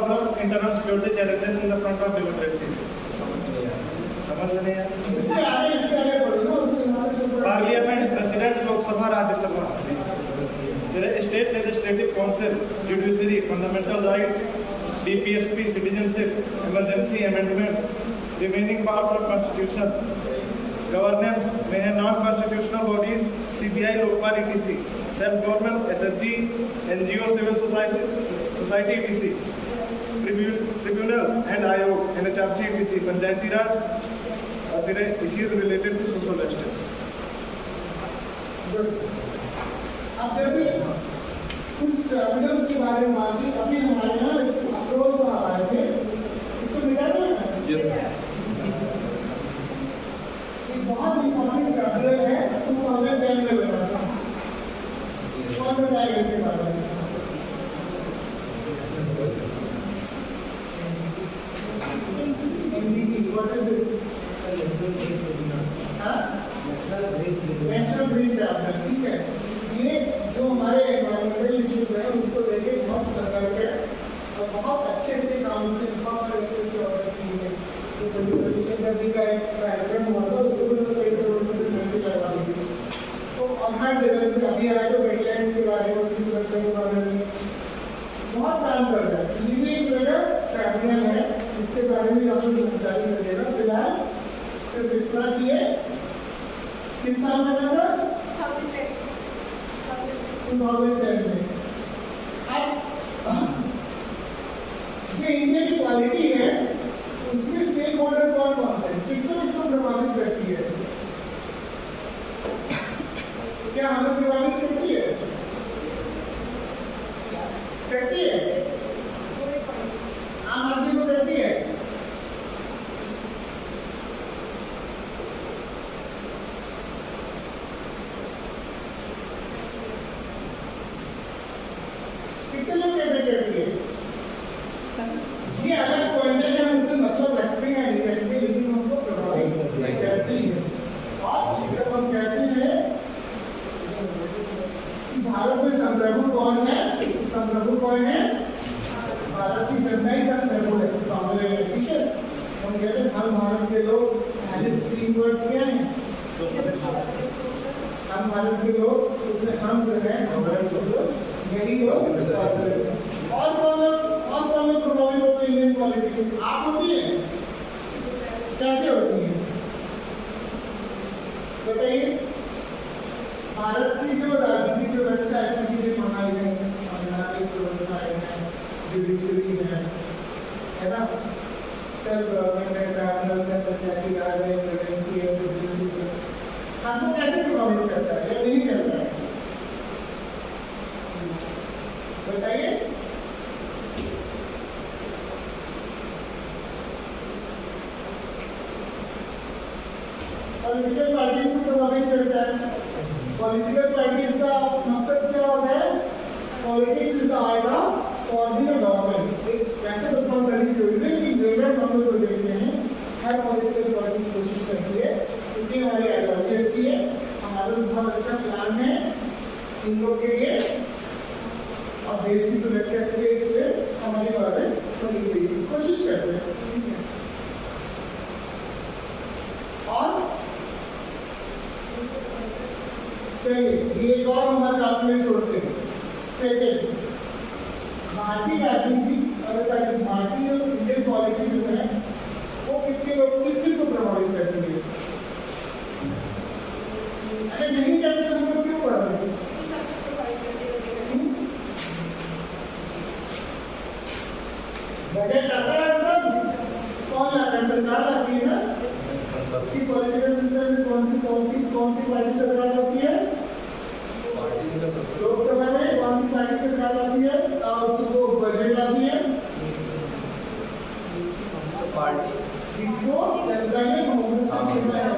problems, internal security challenges in the front of democracy. समझ नहीं आया? इसके आगे पढ़ो ना, parliament, president, Lok Sabha, Rajya Sabha. State legislative council, judiciary, fundamental rights, DPSP, citizenship, emergency amendments, remaining parts of constitution, governance में है non-constitutional bodies, CBI, Lokpal, etc. Self government, SFG, NGO, civil society, etc. Tribunals and आयोग, NHRC, etc. पंचायती राज और फिर issues related to social justice. अब जैसे कुछ tribunals के बारे में अभी हमारे यहाँ अप्रोच आए थे, इसको मिटा दो ना. Yes. बहुत इंपॉर्टेंट ट्रिब्यूनल है, 2010 में बना था. कौन बताएगा इसके बारे में? What is this? National green tribunal. ठीक है, ये जो हमारे एनवायरमेंटल इश्यूज हैं उसको लेके बहुत सतर्क है और बहुत अच्छे काम से बहुत सारे अच्छे ऑर्डर किए हैं. तो पोल्यूशन करने का एक कार्यक्रम हुआ था, उसको भी कई करोड़ रुपए पैसे लगा दिए. तो और हर लेवल से अभी आए तो वेटलैंड्स के बारे में, सुरक्षा के बारे में बहुत काम कर रहा है. ये भी एक ट्रिब्यूनल है, इसके बारे में आपको जानकारी मिलेगा. फिलहाल सिर्फ इतना किए. किस साल बना था? 2010 में. अब ये इंडिया की क्वालिटी है, उसमें स्टेक होल्डर कौन कौन से, किसको प्रभावित करती है? क्या हमें प्रभावित करती है? करती है? आम आदमी को करती है? कितने लोग कहते करती है? ये अलग पॉइंट है, हम इससे मतलब रखते हैं नहीं रखते, लेकिन हमको प्रभावित करती है. और जब हम कहते हैं कि भारत में संप्रभु कौन है, संप्रभु कौन है? भारत की जनता ही संप्रभु है, सामने है. ठीक है, हम कहते हैं हम भारत के लोग, पहले 3 वर्ड क्या है? हम भारत के लोग, उसमें हम जो है हमारे जो यही लोग. और कौन लोग प्रभावित होते हैं इंडियन पॉलिटिक्स से? आप होती है? कैसे होती है बताइए? भारत की जो राजनीतिक व्यवस्था है, किसी ने प्रणाली है, संवैधानिक व्यवस्था है, जुडिशरी है ना, सेल्फ गवर्नमेंट है, ट्राइब्यूनल है, पंचायती राज है, प्रेसिडेंसी है, सिटीजनशिप है. हमको कैसे प्रभावित करता है या नहीं करता है बताइए? पॉलिटिकल पार्टीज को प्रभावित करता है. पॉलिटिकल पार्टीज का मकसद क्या होता है? Politics is the art of forming a government. वैसे तो बहुत सारी थ्योरीज है, लेकिन जरूरत हम लोग को देखते हैं हर पॉलिटिकल पार्टी कोशिश करती है क्योंकि हमारी आइडियोलॉजी अच्छी है, हमारा बहुत अच्छा प्लान है इन लोग के लिए और देश की सुरक्षा के लिए, इसलिए हमारी गवर्नमेंट होनी चाहिए, कोशिश करते हैं. और चलिए ये एक और हमारे हाथ में छोड़ते हैं. सेकेंड, भारतीय राजनीति और सारी भारतीय और इंडियन पॉलिटिक्स जो है वो कितने लोग किस किस को प्रभावित करती है? अच्छा नहीं करते तो हम लोग क्यों पढ़ रहे हैं? बजट आता है सब कौन लाता है? सरकार लाती है ना. इसी पॉलिटिकल सिस्टम में कौन सी पार्टी सरकार लाती है? लोकसभा में कौन सी पार्टी सरकार लाती है और जो बजट लाती है? पार्टी जिसको जनता ने बहुमत से चुना है.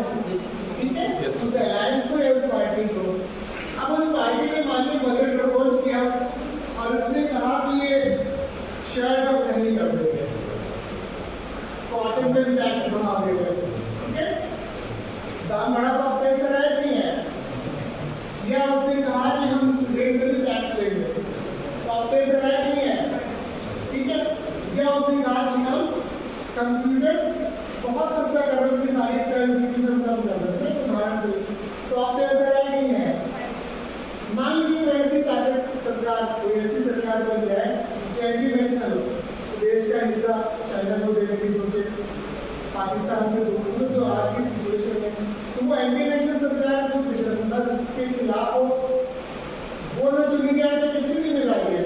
ठीक है, उस अलायंस को या उस पार्टी को. अब उस पार्टी ने मान ली बजट प्रपोज किया और उसने कहा कि ये शर्ट अब नहीं कर देंगे, कॉटन पे टैक्स बढ़ा देंगे. ठीक है, दाम बढ़ा तो अब पैसा है नहीं है. या उसने कहा कि हम स्टूडेंट से टैक्स लेंगे तो अब पैसा है नहीं है. ठीक है, कंप्यूटर बहुत सस्ता कर रहा है, उसकी सारी एक्सरसाइज हम कम कर सकते हैं उदाहरण से। तो आप ऐसा नहीं है, मान लीजिए ऐसी ताकत सरकार, कोई ऐसी सरकार बन जाए जो एंटी नेशनल हो, देश का हिस्सा चाइना को देने की सोचे, पाकिस्तान से दूर, जो आज की सिचुएशन है, तो वो एंटी नेशनल सरकार जो जनता के खिलाफ हो, वो न चुनी जाए तो किसकी जिम्मेदारी है?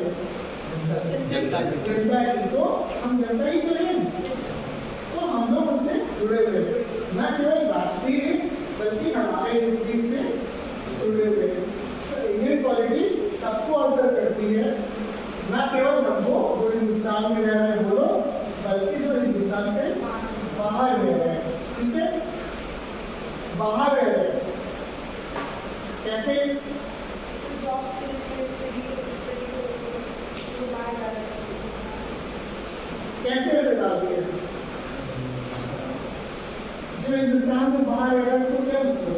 जनता की। तो हम जनता ही तो हैं, तो हम लोग उससे जुड़े हुए न केवल राष्ट्रीय बल्कि हमारे नीति से जुड़े हुए। तो इंडियन पॉलिटिक्स सबको असर करती है, न केवल हमको जो हिंदुस्तान में रह रहे बोलो, बल्कि जो हिंदुस्तान से बाहर रह रहे हैं, ठीक है, बाहर रह रहे हैं। कैसे? कैसे डालती है? जो हिंदुस्तान से बाहर रह रहा है उसको क्या मतलब?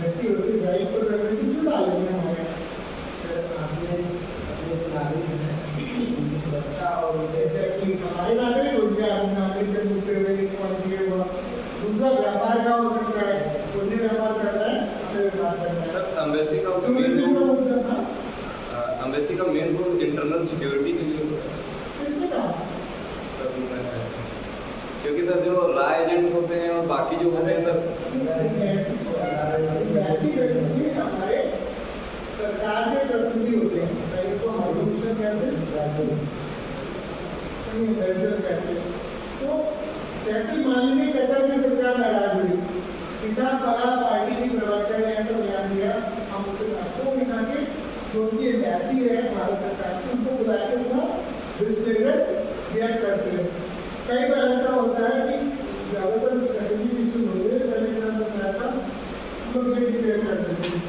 ऐसी होती है पर वैसे क्यों डालेंगे हमारे? बच्चा और एग्जैक्टली हमारे नागरिक हो गया, हम नागरिक से मुक्त हुए, दूसरा व्यापार का हो सकता है, कोई व्यापार कर रहा है, हमें व्यापार करना है। सर एम्बेसी का एम्बेसी का मेन रोल इंटरनल सिक्योरिटी के लिए होता है। किसने कहा? सर क्योंकि सर जो रॉ एजेंट होते हैं और बाकी जो होते हैं सर, ऐसी हमारे सरकार के प्रतिनिधि होते हैं, पहले तो हाईकमिश्नर कहते हैं। तो जैसे मान लीजिए कतर की सरकार नाराज हुई, किसान फला पार्टी की प्रवक्ता ने ऐसा बयान दिया, हम उससे आपको यहाँ के जो उनकी एम्बेसी है भारत सरकार की, उनको बुला के उनका डिस्प्लेजर रिएक्ट करते हैं। कई बार ऐसा होता है कि ज्यादातर स्ट्रेटेजी इशू होते हैं, पहले क्या बताया था, हम लोग ये डिक्लेयर कर देते हैं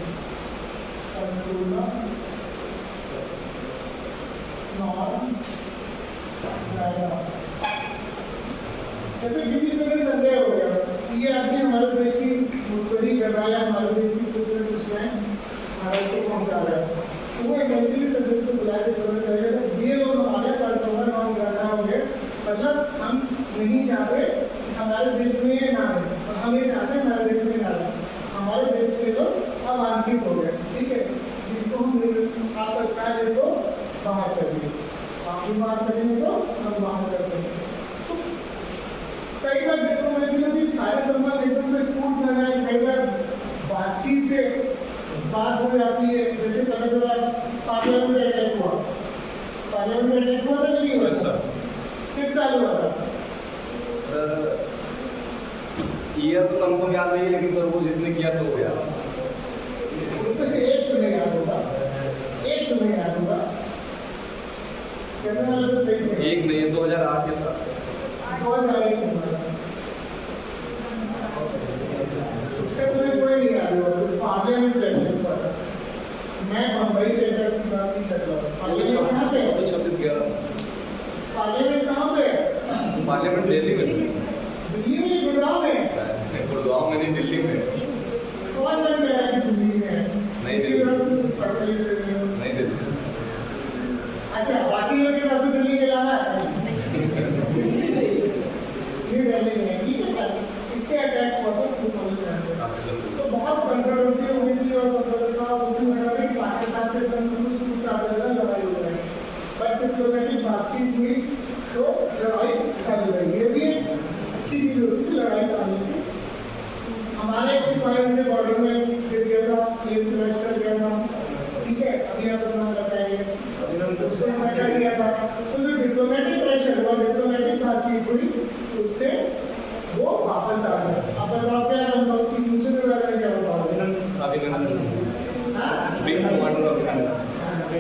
जैसे किसी को भी संदेह हो गया ये आदमी हमारे देश की मुखबरी कर रहा है, हमारे देश की कुछ सूचनाएं भारत को पहुंचा रहा है, तो वो एक ऐसे सदस्य को बुला के पता चलेगा ये लोग हमारे परसोना काम करना होंगे, मतलब हम नहीं चाहते हमारे देश में ये ना है, और हम ये चाहते हमारे देश में ना है, हमारे देश के लोग अवांछित हो गए, ठीक है, जिनको हम आपत्काल को बाहर कर दिए, आप भी बाहर करेंगे तो हम बाहर कर देंगे। कई बार डिप्लोमेसी में सारे संबंध एकदम से टूट ना जाए, कई बार बातचीत से बात हो जाती है, जैसे पता चला पार्लियामेंट में अटैक हुआ, पार्लियामेंट में अटैक हुआ था नहीं हुआ? सर किस साल हुआ था? सर ईयर तो कंफर्म याद नहीं, लेकिन सर वो जिसने किया तो हो याद, उसमें से एक तुम्हें याद होगा, एक तुम्हें याद होगा, कहने वाले तो देखेंगे एक नहीं 2008 के साथ 2001 में उसका तुम्हें कोई नहीं याद होगा, तो पार्लियामेंट अटैक हुआ था, मैं बम्बई के अटैक की बात नहीं कर रहा हूँ। पार्लियामेंट कहाँ पे? 26/11 पार्लियामेंट कहाँ पे? पार्लियामेंट दिल्ली में, दिल्ली में, गुड़गांव में? गुड़गांव में नहीं, दिल्ली में। कौन बन गया कि दिल्ली में? नहीं दिल्ली, नहीं दिल्ली। अच्छा, बाकी लोग के साथ तो दिल्ली के अलावा ये दिल्ली में, ठीक है, इसके अटैक हुआ था तो बहुत कंट्रोवर्सी हुई थी और सब उसी में कि पाकिस्तान से लड़ाई हो जाएगी, बट डिप्लोमेटिक बातचीत हुई तो लड़ाई कर गई। ये भी एक अच्छी चीज होती थी, लड़ाई करने की। हमारे एक सिपाही उनके बॉर्डर में गिर गया था, प्लेन क्रैश कर गया था, ठीक है, अभी आप अपना बताइए कर दिया था, तो जो डिप्लोमेटिक प्रेशर हुआ, डिप्लोमेटिक बातचीत हुई, उससे वो वापस आ गया। अब बताओ क्या नाम था उसकी, दूसरे के बारे में क्या बताओगे? अभिनंदन, विंग कमांडर अभिनंदन,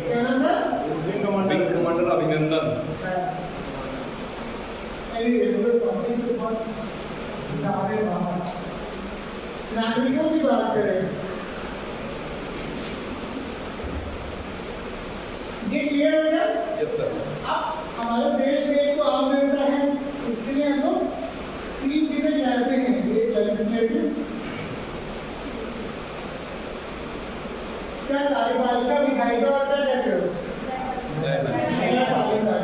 क्या नाम था? विंग कमांडर अभिनंदन। नागरिकों की बात करें, ये क्लियर हो गया? Yes sir. अब हमारे देश में एक तो आम जनता है, उसके लिए हम लोग तीन चीजें कहते हैं, एक लेजिस्लेटिव, क्या कार्यपालिका, विधायिका और क्या कहते हो? न्यायपालिका।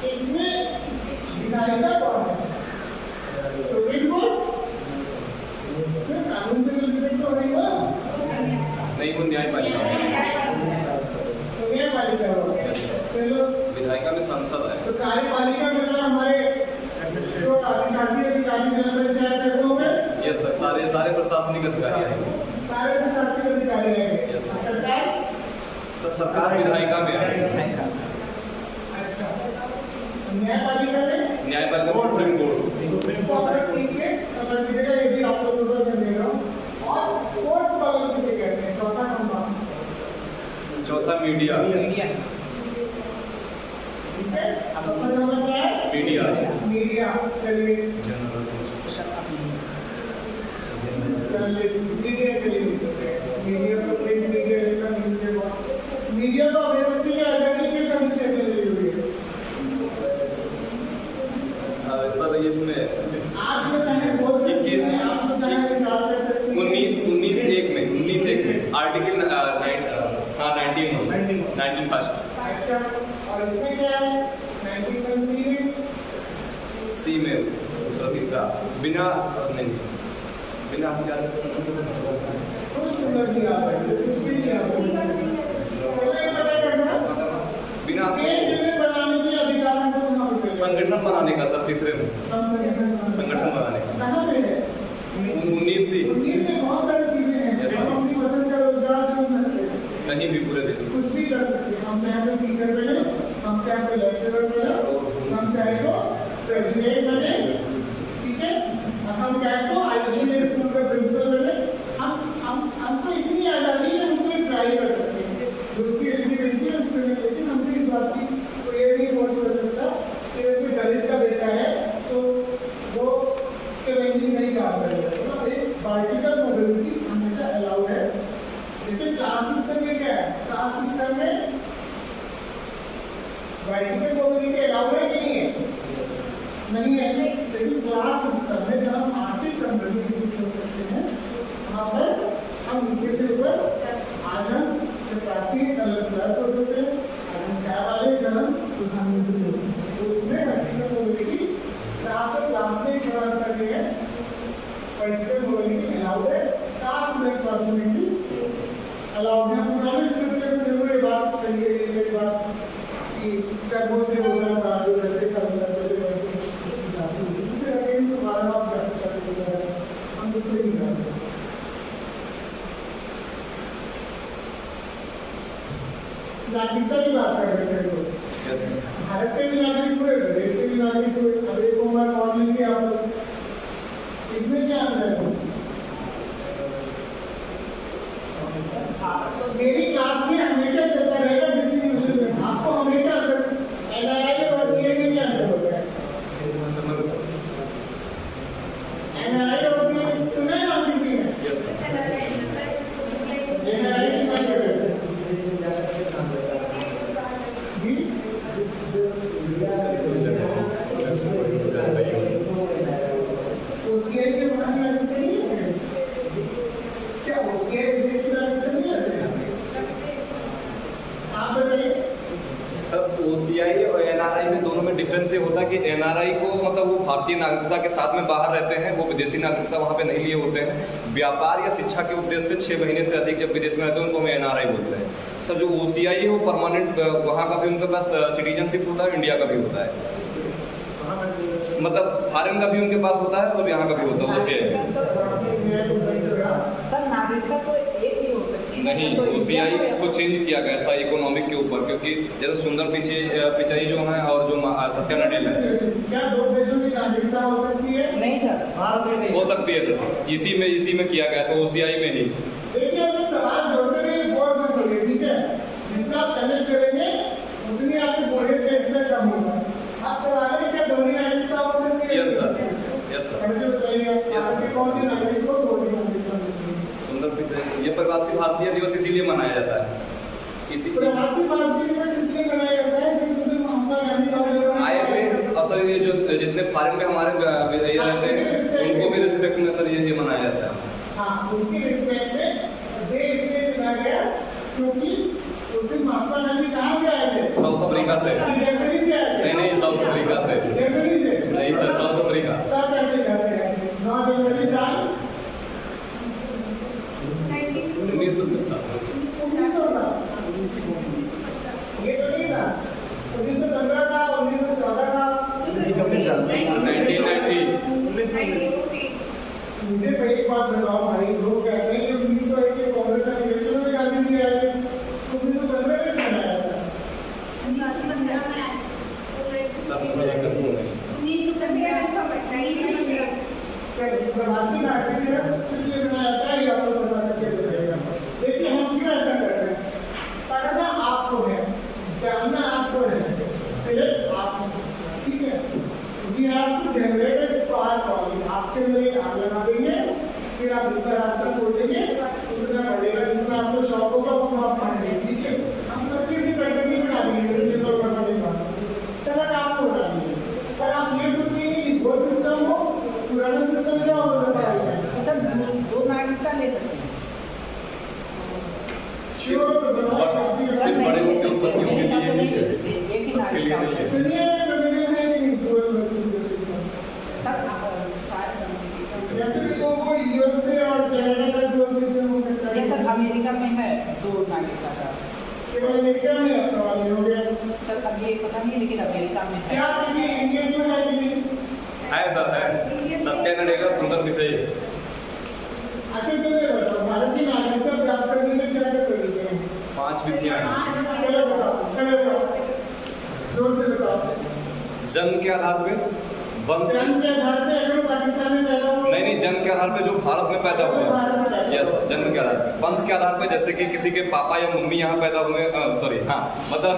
इसमें विधायिका कौन है? सुप्रीम कोर्ट कानून से रिलेटेड तो नहीं हुआ, नहीं वो न्यायपालिका तो न्यायपालिका हुआ। चलो विधायिका में सांसद है। तो कार्यपालिका में तो हमारे जो अधिशासी अधिकारी जनरल पंचायत है वो है, यस सर, सारे प्रशासनिक अधिकारी आएंगे। सारे प्रशासनिक अधिकारी आएंगे। Yes, sir. सरकार सर सरकार विधायिका में आएगी। अच्छा, न्यायपालिका में न्यायपालिका में सुप्रीम कोर्ट। इसको आप ठीक से समझ लीजिएगा, ये भी आप लोगों को मैं दे रहा हूँ। और कोर्ट पालन किसे कहते हैं? चौथा नंबर, चौथा मीडिया। ठीक है। चौथा नंबर क्या है? मीडिया। मीडिया। चलिए मीडिया चलिए, मीडिया तो print media, electronic media. Media तो अभिव्यक्ति की आजादी के समुच्चय में लगी हुई है। सर इसमें आप जो चाहे बोल सकते हैं, आप जो चाहे विचार कर सकते हैं। 19 में आर्टिकल 19 फर्स्ट। अच्छा, और इसमें क्या है? 19 सी में दूसरा तीसरा बिना हथियार कुछ सुंदर नहीं आता है, कुछ भी नहीं आता है। चलिए पता करना, बिना एक यूनिट बनाने की अधिकार हमको कहाँ पे मिलेगा? संगठन बनाने का सर तीसरे में संगठन बनाने का कहाँ पे है? 19 से 19 में बहुत सारी चीजें हैं। Yes, sir. हम अपनी पसंद का रोजगार चुन सकते हैं, कहीं भी पूरे देश में। कुछ भी कर सकते हैं। हम चाहे तो टीचर बने, हम चाहे तो लेक्चरर बने, हम चाहे तो प्रेसिडेंट बने, ठीक है, हम चाहे तो आईजी में स्कूल का प्रिंसिपल बने। हमको इतनी आजादी है, उसमें ट्राई कर सकते हैं जो उसकी एलिजिबिलिटी है उसमें। लेकिन हमको इस बात की तो ये नहीं फोर्स कर सकता कि कोई दलित का बेटा है तो वो इसके रैंकिंग नहीं काम करेगा। तो एक पार्टिकल मोबिलिटी हमेशा अलाउड है। जैसे क्लास सिस्टम में क्या है? क्लास सिस्टम में वर्टिकल मोबिलिटी अलाउड है कि नहीं है? नहीं है। लेकिन क्लास सिस्टम में जब हम आर्थिक समृद्धि विकसित कर सकते हैं, वहाँ पर हम नीचे से ऊपर आज हम चपरासी अलग क्लास हो सकते हैं, आज हम चाय वाले गरम प्रधानमंत्री हो सकते हैं। तो उसमें वर्टिकल मोबिलिटी क्लास और क्लास में एक बड़ा अंतर है। वर्टिकल मोबिलिटी अलाउड है, क्लास में अपॉर्चुनिटी अलाउड है। हम प्रॉमिस करते हैं जरूर ये बात करिए, एक बात कि कर्मों से होगा था जो वैसे कर्म करते थे वैसे फिर अगेन दोबारा आप करते हम उसको नहीं करते। नागरिकता की बात कर रहे थे लोग, भारत के भी नागरिक हुए, देश के भी नागरिक हुए। अब एक उम्र और लेंगे आप लोग, इसमें क्या अंतर है? मेरी क्लास में हमेशा चलता रहेगा डिस्ट्रीब्यूशन में, आपको हमेशा NRI और CA में क्या अंतर होता है? NRI और CA सुना है ना किसी ने? NRI की बात कर रहे थे जी। OCI के बारे में जानते नहीं है क्या? OCI विदेशी नागरिक नहीं है? आप बताइए। सर OCI और NRI में दोनों में डिफरेंस ये होता है कि NRI को मतलब वो भारतीय नागरिकता के साथ में बाहर रहते हैं, वो विदेशी नागरिकता वहाँ पे नहीं लिए होते हैं। व्यापार या शिक्षा के उद्देश्य से 6 महीने से अधिक जब विदेश में रहते हैं उनको हम NRI बोलते हैं। सर जो OCI है वो परमानेंट वहाँ का भी उनके पास सिटीजनशिप होता है, इंडिया का भी होता है, मतलब फॉरेन का भी उनके पास होता है और यहाँ का भी होता है OCI। सर नागरिकता तो एक ही हो सकती है नहीं, OCI इसको चेंज किया गया था इकोनॉमिक के ऊपर, क्योंकि जैसे सुंदर पिचाई जो है और जो सत्या नडेल है। क्या दो देशों की नागरिकता हो सकती है? नहीं सर, हो सकती है सर, इसी में किया गया था OCI में ही। देखिए आप सवाल जोड़ते रहिए, बोर्ड में पढ़िए, ठीक है? जितना आप कनेक्ट करेंगे उतनी आपकी बोर्ड का एक्सर कम होगा। आप सवाल है क्या दोनों नागरिकता हो सकती है? Yes sir, yes sir. पढ़ के बताइए आप कौन सी नागरिक को दोनों नागरिकता मिलती है? सुंदर पिचाई ये प्रवासी भारतीय दिवस इसीलिए मनाया जाता है। प्रवासी भारतीय दिवस इसलिए मनाया जाता है क्योंकि महात्मा गांधी आए थे और सर ये जो जितने फॉरेन में हमारे ये रहते हैं उनको भी रिस्पेक्ट में सर ये मनाया जाता है। हाँ, उनकी रिस्पेक्ट में देश इसलिए चुना गया क्योंकि उसे महात्मा गांधी कहाँ से आए थे? साउथ अफ्रीका से। जर्मनी से आए थे? नहीं, साउथ अफ्रीका से। जर्मनी से? नहीं sir, south Africa. South Africa से आए थे। 9 जनवरी साल 1919 था। 1900 था। ये तो नहीं था। 1915 था, 1914 था। 1990। मुझे एक बात बताओ भाई, लोग कहते हैं कि 1901 के कांग्रेस अधिवेशन में गांधी जी आए थे, 1915 में कौन आया था? चलिए, प्रवासी भारतीय दिवस इसलिए मनाया जाता है, ये आपको पता करके बताइएगा। देखिए हम क्यों ऐसा कर रहे हैं? पढ़ना आपको है, जानना आपको है, सिर्फ आपको, ठीक है? We have to generate a spark only. आपके अंदर एक आग लगा देंगे, फिर आप जितना रास्ता खोजेंगे उतना बढ़ेगा, जितना आपको शौक होगा उतना आप पढ़ेंगे, ठीक है? हम पतली सी कंटिन्यू बना देंगे, जितने लोग पढ़ने के बाद सड़क आपको उठा देंगे। पर आप ये सोचिए कि वो सिस्टम हो, पुराना सिस्टम क्या होगा पढ़ाई सर, दो नागरिकता ले सकते हैं। श्योर तो बनाओ, काफी सिर्फ बड़े उद्योगपतियों के लिए नहीं है, एक ही सबके लिए नहीं है। दुनिया में प्रविजन है कि नहीं डुअल सिटीजनशिप? जैसे कि वो यूएसए और कनाडा का डुअल सिटीजन हो सकता है। ये सर अमेरिका में है दो नागरिकता का। केवल अमेरिका में अच्छा वाली हो गया। सर अब ये पता नहीं, लेकिन अमेरिका में है। क्या किसी इंडियन में है कि नहीं? है सर, है। सत्या नडेला सुंदर विषय। अच्छा चलिए बताओ, भारत की नागरिकता प्राप्त करने के क्या क्या तरीके हैं? 5 विधियां हैं। चलो बताओ, खड़े हो जाओ, जोर से बताओ। जन्म के आधार पे, वंश। जन्म के आधार पे अगर वो पाकिस्तान में पैदा हो, नहीं, जन्म के आधार पे जो भारत में पैदा हुए। यस, जन्म के आधार पे। वंश के आधार पे, जैसे कि किसी के पापा या मम्मी यहाँ पैदा हुए, सॉरी हाँ, मतलब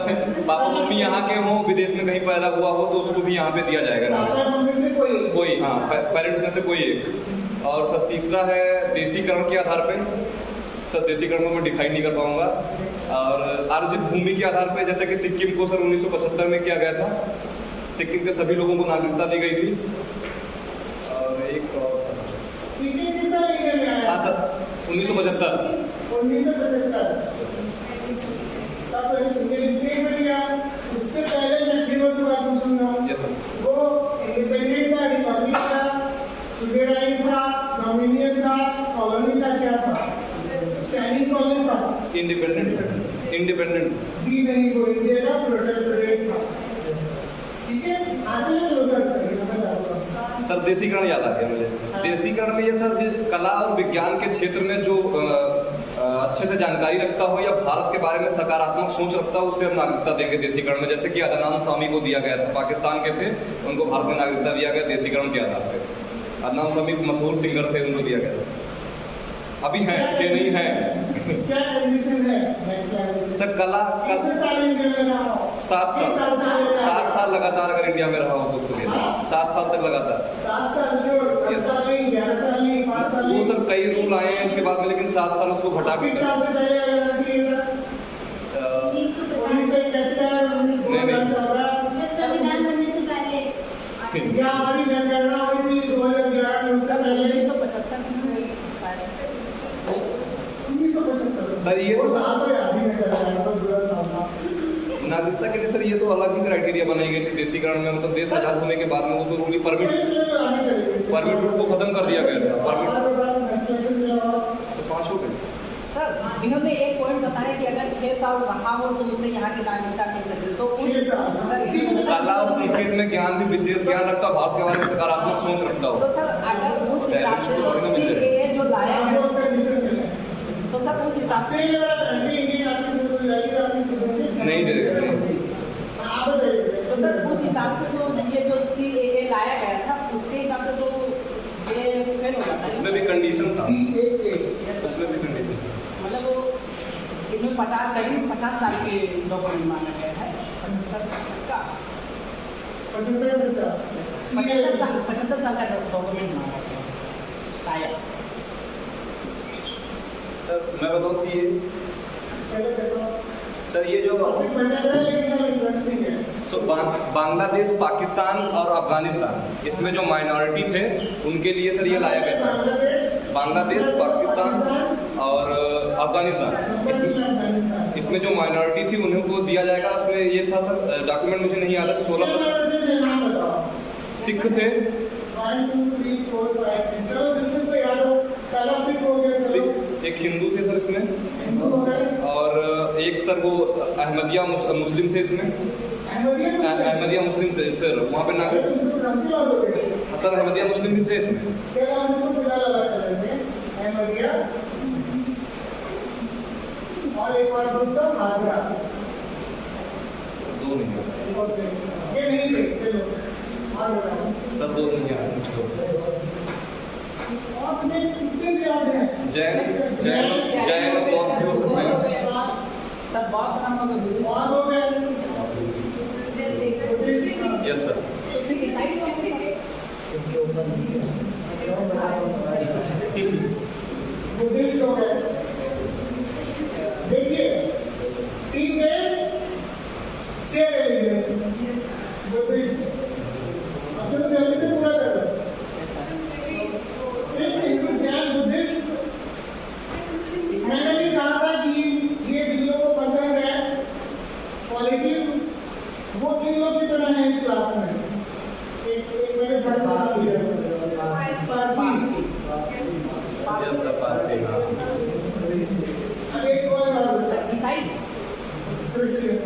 पापा मम्मी यहाँ के हों, विदेश में कहीं पैदा हुआ हो तो उसको भी यहाँ पे दिया जाएगा नाम। पापा मम्मी से कोई हाँ, पेरेंट्स में से कोई एक। और सर तीसरा है देसीकरण के आधार पे। सर देसीकरण को मैं डिफाइन नहीं कर पाऊंगा। और अर्जित भूमि के आधार पे, जैसे कि सिक्किम को सर 1975 में किया गया था, सिक्किम के सभी लोगों को नागरिकता दी गई थी। और एक और सिक्किम किस साल इंडिया में आया? हाँ सर, 1975। 1975। तब इंडियन स्टेट में गया। उससे पहले मैं फिर से बात सुन रहा हूँ। Yes sir. वो इंडिपेंडेंट था, रिपब्लिक था, सुजेराइन था, डोमिनियन था, कॉलोनी था, क्या था? चाइनीज कॉलोनी था। इंडिपेंडेंट जी नहीं, वो इंडिया का प्रोटेक्टोरेट था, ठीक है? आगे ये लोग करते हैं, मैं बताता हूँ। सर देसीकरण याद आ गया मुझे। देसीकरण में ये सर कला और विज्ञान के क्षेत्र में जो अच्छे से जानकारी रखता हो या भारत के बारे में सकारात्मक सोच रखता हो, उसे हम नागरिकता देंगे देसीकरण में। जैसे कि अदनान स्वामी को दिया गया था, पाकिस्तान के थे, उनको भारत में नागरिकता दिया गया देसीकरण के आधार पे। अदनान स्वामी मशहूर सिंगर थे, उनको दिया गया था। अभी हैं कि नहीं है? क्या कंडीशन है? नेक्स्ट सर कला कितने साल इंडिया में रहा हो? 7 साल लगातार अगर इंडिया में रहा हो तो उसको दिया 7 साल तक लगातार। 7 साल श्योर, 10 साल नहीं, 11 साल नहीं, 5 साल वो नहीं। सर कई रूल आए हैं उसके बाद में, लेकिन 7 साल उसको घटा के 20 साल से पहले आ जाना चाहिए था। 1971, 2014 संविधान बनने से पहले या हमारी जनगणना हुई थी 2011 में, उससे पहले 1975। सर ये वो तो साल तो याद ही नहीं कर रहा है, बहुत बुरा साल था। नागरिकता के लिए सर ये तो अलग ही क्राइटेरिया बनाई गई थी देसीकरण में। मतलब देश आजाद होने के बाद में वो तो रूली परमिट रूल को खत्म कर दिया गया था। परमिट तो 5 हो गए। सर इन्होंने एक पॉइंट बताया कि अगर 6 साल रहा हो तो उसे यहाँ की नागरिकता मिल सकती है। तो 6 साल। कला और संस्कृत में ज्ञान भी विशेष ज्ञान रखता हो, भारत के बारे में सकारात्मक सोच रखता हो। तो सर अगर उस हिसाब से CAA जो लाया है, तो सर उस हिसाब से नहीं दे देगा। तो सर उस हिसाब से तो ये जो CAA लाया गया था उसके हिसाब से तो ये फेल हो जाता है। उसमें भी कंडीशन था, उसमें भी कंडीशन। मतलब वो इसमें 50 साल के डॉक्यूमेंट माना गया है। 75 साल का डॉक्यूमेंट माना गया है शायद। सर मैं बताऊँ CAA सर ये जो बांग्लादेश, पाकिस्तान और अफगानिस्तान, इसमें जो माइनॉरिटी थे उनके लिए सर ये लाया गया था। बांग्लादेश, पाकिस्तान और अफगानिस्तान। इसमें जो माइनॉरिटी थी उन्हें को दिया जाएगा। उसमें ये था सर, डॉक्यूमेंट मुझे नहीं याद है, 16 सिख थे। 1 2 3 4 5 चलो जिसमें तो याद हो, पहला सिख हो गया, सिख, एक हिंदू थे सर इसमें, हिंदू हो गए, और एक सर वो अहमदिया मुस्लिम थे इसमें। अहमदिया मुस्लिम से सर वहाँ पे ना सर अहमदिया मुस्लिम भी थे इसमें। अहमदिया और एक और ग्रुप था हाजरा, दो नहीं है। ये नहीं थे। चलो और बताओ सर, दो नहीं है मुझको। और तुम्हें कितने याद है? जैन बौद्ध भी हो सकते हैं। तब बहुत काम होगा। और हो गए यस सर। बुद्धिस्ट हो गए। देखिए 3 देश 6 रिलीजन बुद्धिस्ट। अब चलो जल्दी से पूरा करो। सिख, हिंदू, जैन, बुद्धिस्ट। मैंने भी कहा था कि ये जिन लोगों को पसंद है क्वालिटी, वो किन लोग की तरह है इस क्लास में। एक मैंने बड़ा दिया यस सर, पासी। हाँ, अब एक और बात होता है ईसाई क्रिश्चियन।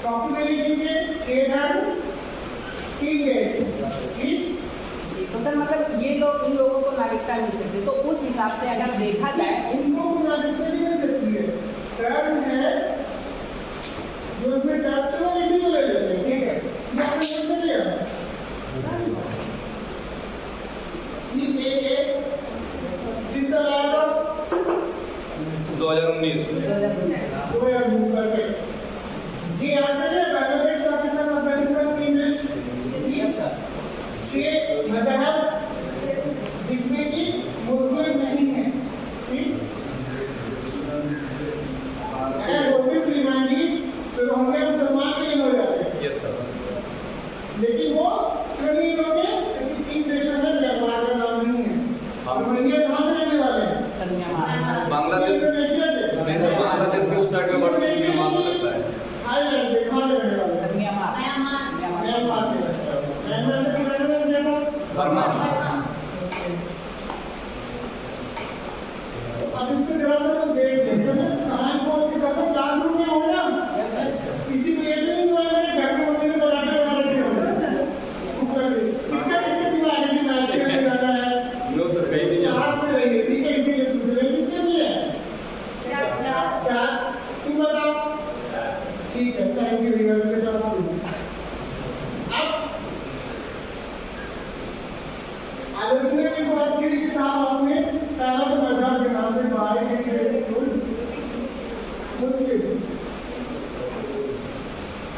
कॉपी में लिख लीजिए 6 धर्म 3 देश। ठीक, तो सर मतलब ये लोग, इन लोगों को नागरिकता मिल सकती है। तो उस हिसाब से अगर देखा जाए, उनको नागरिकता नहीं मिल सकती है। टर्म है जो उसमें टर्म चलो इसी को ले लेते हैं। ठीक है, ये आपने समझ लिया। CAA किस साल आया था? 2019। 2019 perfect। ये याद करिए, बांग्लादेश, पाकिस्तान, अफगानिस्तान, 3 देश, 6 मजहब जिसमें कि मुस्लिम नहीं है। ठीक, अगर वो भी श्रीमानी तो रोहिंग्या मुसलमान भी हो जाते हैं। Yes sir. लेकिन वो क्यों नहीं होंगे? क्योंकि 3 देशों में व्यापार का नाम नहीं है। रोहिंग्या कहाँ पे रहने वाले हैं? बांग्लादेश। नहीं सर, बांग्लादेश में उस साइड में बड़ा मालूम लगता है। थाईलैंड में कहाँ रहने वाले हैं? म्यांमार म्यांमार में रहते हैं। म्यांमार में कहाँ रहने वाले हैं? बर्मा। अब इसको जरा सा लोग देख लें। समझ कहाँ को कि सब क्लासरूम में हो ना, किसी को ये तो नहीं हुआ मेरे घर में मम्मी ने पराठे बना रखे होंगे। किसका दिमाग है कि मैच खेलने जाना है? नो सर, कहीं नहीं। क्लास में रहिए। ठीक है, इसीलिए पूछ रहे हैं कितने भी है? 4। तुम बताओ। ठीक है, थैंक यू रिवर के क्लासरूम। अब आलोचना की बात की कि साहब आपने पहला तो मजहब के नाम पे बाहर के स्कूल मुस्लिम।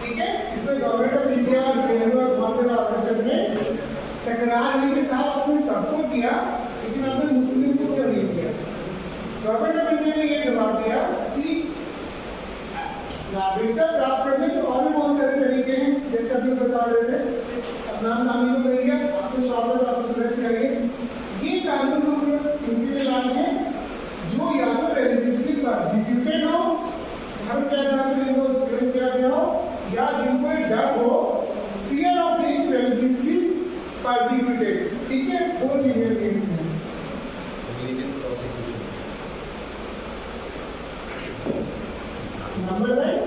ठीक है, इसमें गवर्नमेंट ऑफ इंडिया और केंद्र और बहुत सारे आलोचक में तकरार हुई कि साहब आपने सबको किया लेकिन आपने मुस्लिम को क्यों नहीं किया? गवर्नमेंट ऑफ इंडिया ने ये जवाब दिया कि नागरिकता प्राप्त करने के और भी बहुत सारे तरीके हैं, जैसे अभी बता रहे थे। अपना नामी को कहिए, आपको स्वागत, आपको सदस्य करिए। ये कानून हमने उनके लिए लाए हैं जो या तो रिलीजियसली परसिक्यूटेड हो, धर्म के आधार पर इनको प्रेम किया गया हो, या जिनको डर हो, fear of being religiously persecuted. ठीक है, 2 चीजें केस में नंबर 9।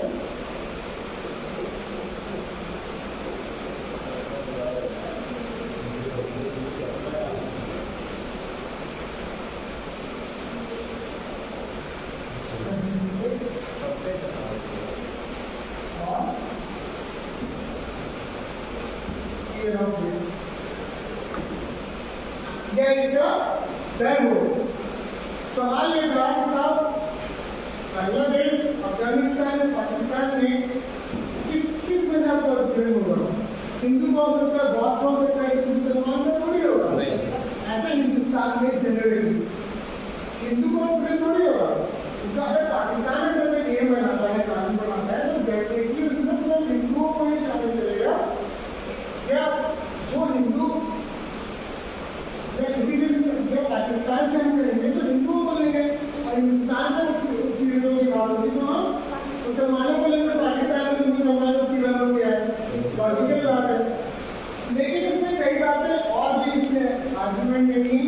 या इसका डर हो। सवाल ये था कि साहब बांग्लादेश, अफगानिस्तान और पाकिस्तान में किस मजहब का प्रेम होगा? हिंदू को हो सकता है, बौद्ध को हो सकता है, मुसलमान से थोड़ी होगा। ऐसा हिंदुस्तान में जनरली हिंदू को प्रेम थोड़ी होगा। तो अगर पाकिस्तान में सब एक गेम बनाता है, कानून बनाता है, तो डेफिनेटली उसमें पूरा हिंदुओं को ही शामिल करेगा कई बातें और भी इसमें आर्गुमेंट नहीं,